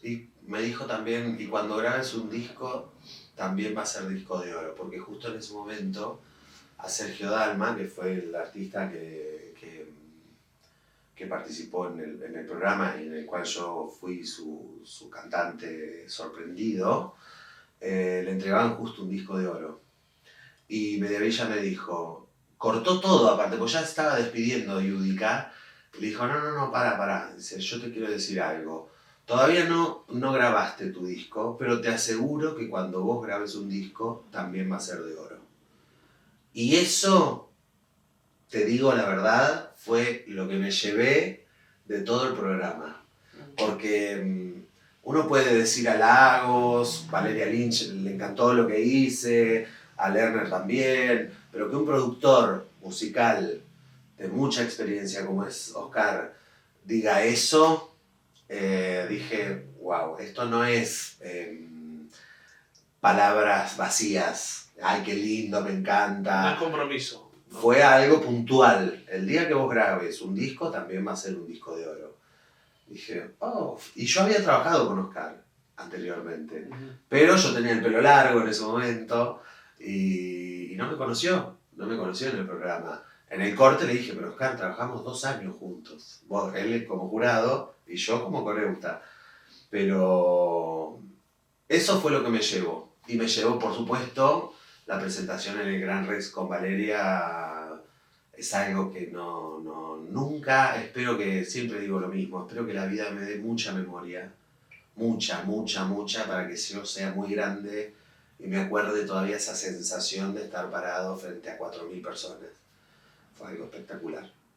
S2: Y me dijo también, y cuando grabes un disco, también va a ser disco de oro, porque justo en ese momento a Sergio Dalma, que fue el artista que participó en el programa y en el cual yo fui su cantante sorprendido, le entregaban justo un disco de oro. Y Mediavilla me dijo, cortó todo aparte, pues ya estaba despidiendo a Yudica, y le dijo, no, para, dice, yo te quiero decir algo. Todavía no grabaste tu disco, pero te aseguro que cuando vos grabes un disco también va a ser de oro. Y eso, te digo la verdad, fue lo que me llevé de todo el programa. Porque uno puede decir halagos, Valeria Lynch le encantó lo que hice, a Lerner también, pero que un productor musical de mucha experiencia como es Oscar diga eso, dije, wow, esto no es palabras vacías, ay, qué lindo, me encanta.
S1: No es compromiso, ¿no?
S2: Fue algo puntual. El día que vos grabes un disco, también va a ser un disco de oro. Dije, oh, y yo había trabajado con Oscar anteriormente, pero yo tenía el pelo largo en ese momento y no me conoció en el programa. En el corte le dije, pero Oscar, trabajamos 2 años juntos, vos, él como jurado y yo como coreuta. Pero eso fue lo que me llevó. Y me llevó, por supuesto, la presentación en el Gran Rex con Valeria. Es algo que nunca, espero que, siempre digo lo mismo, espero que la vida me dé mucha memoria, mucha, para que yo sea muy grande y me acuerde todavía esa sensación de estar parado frente a 4.000 personas. Fue algo espectacular.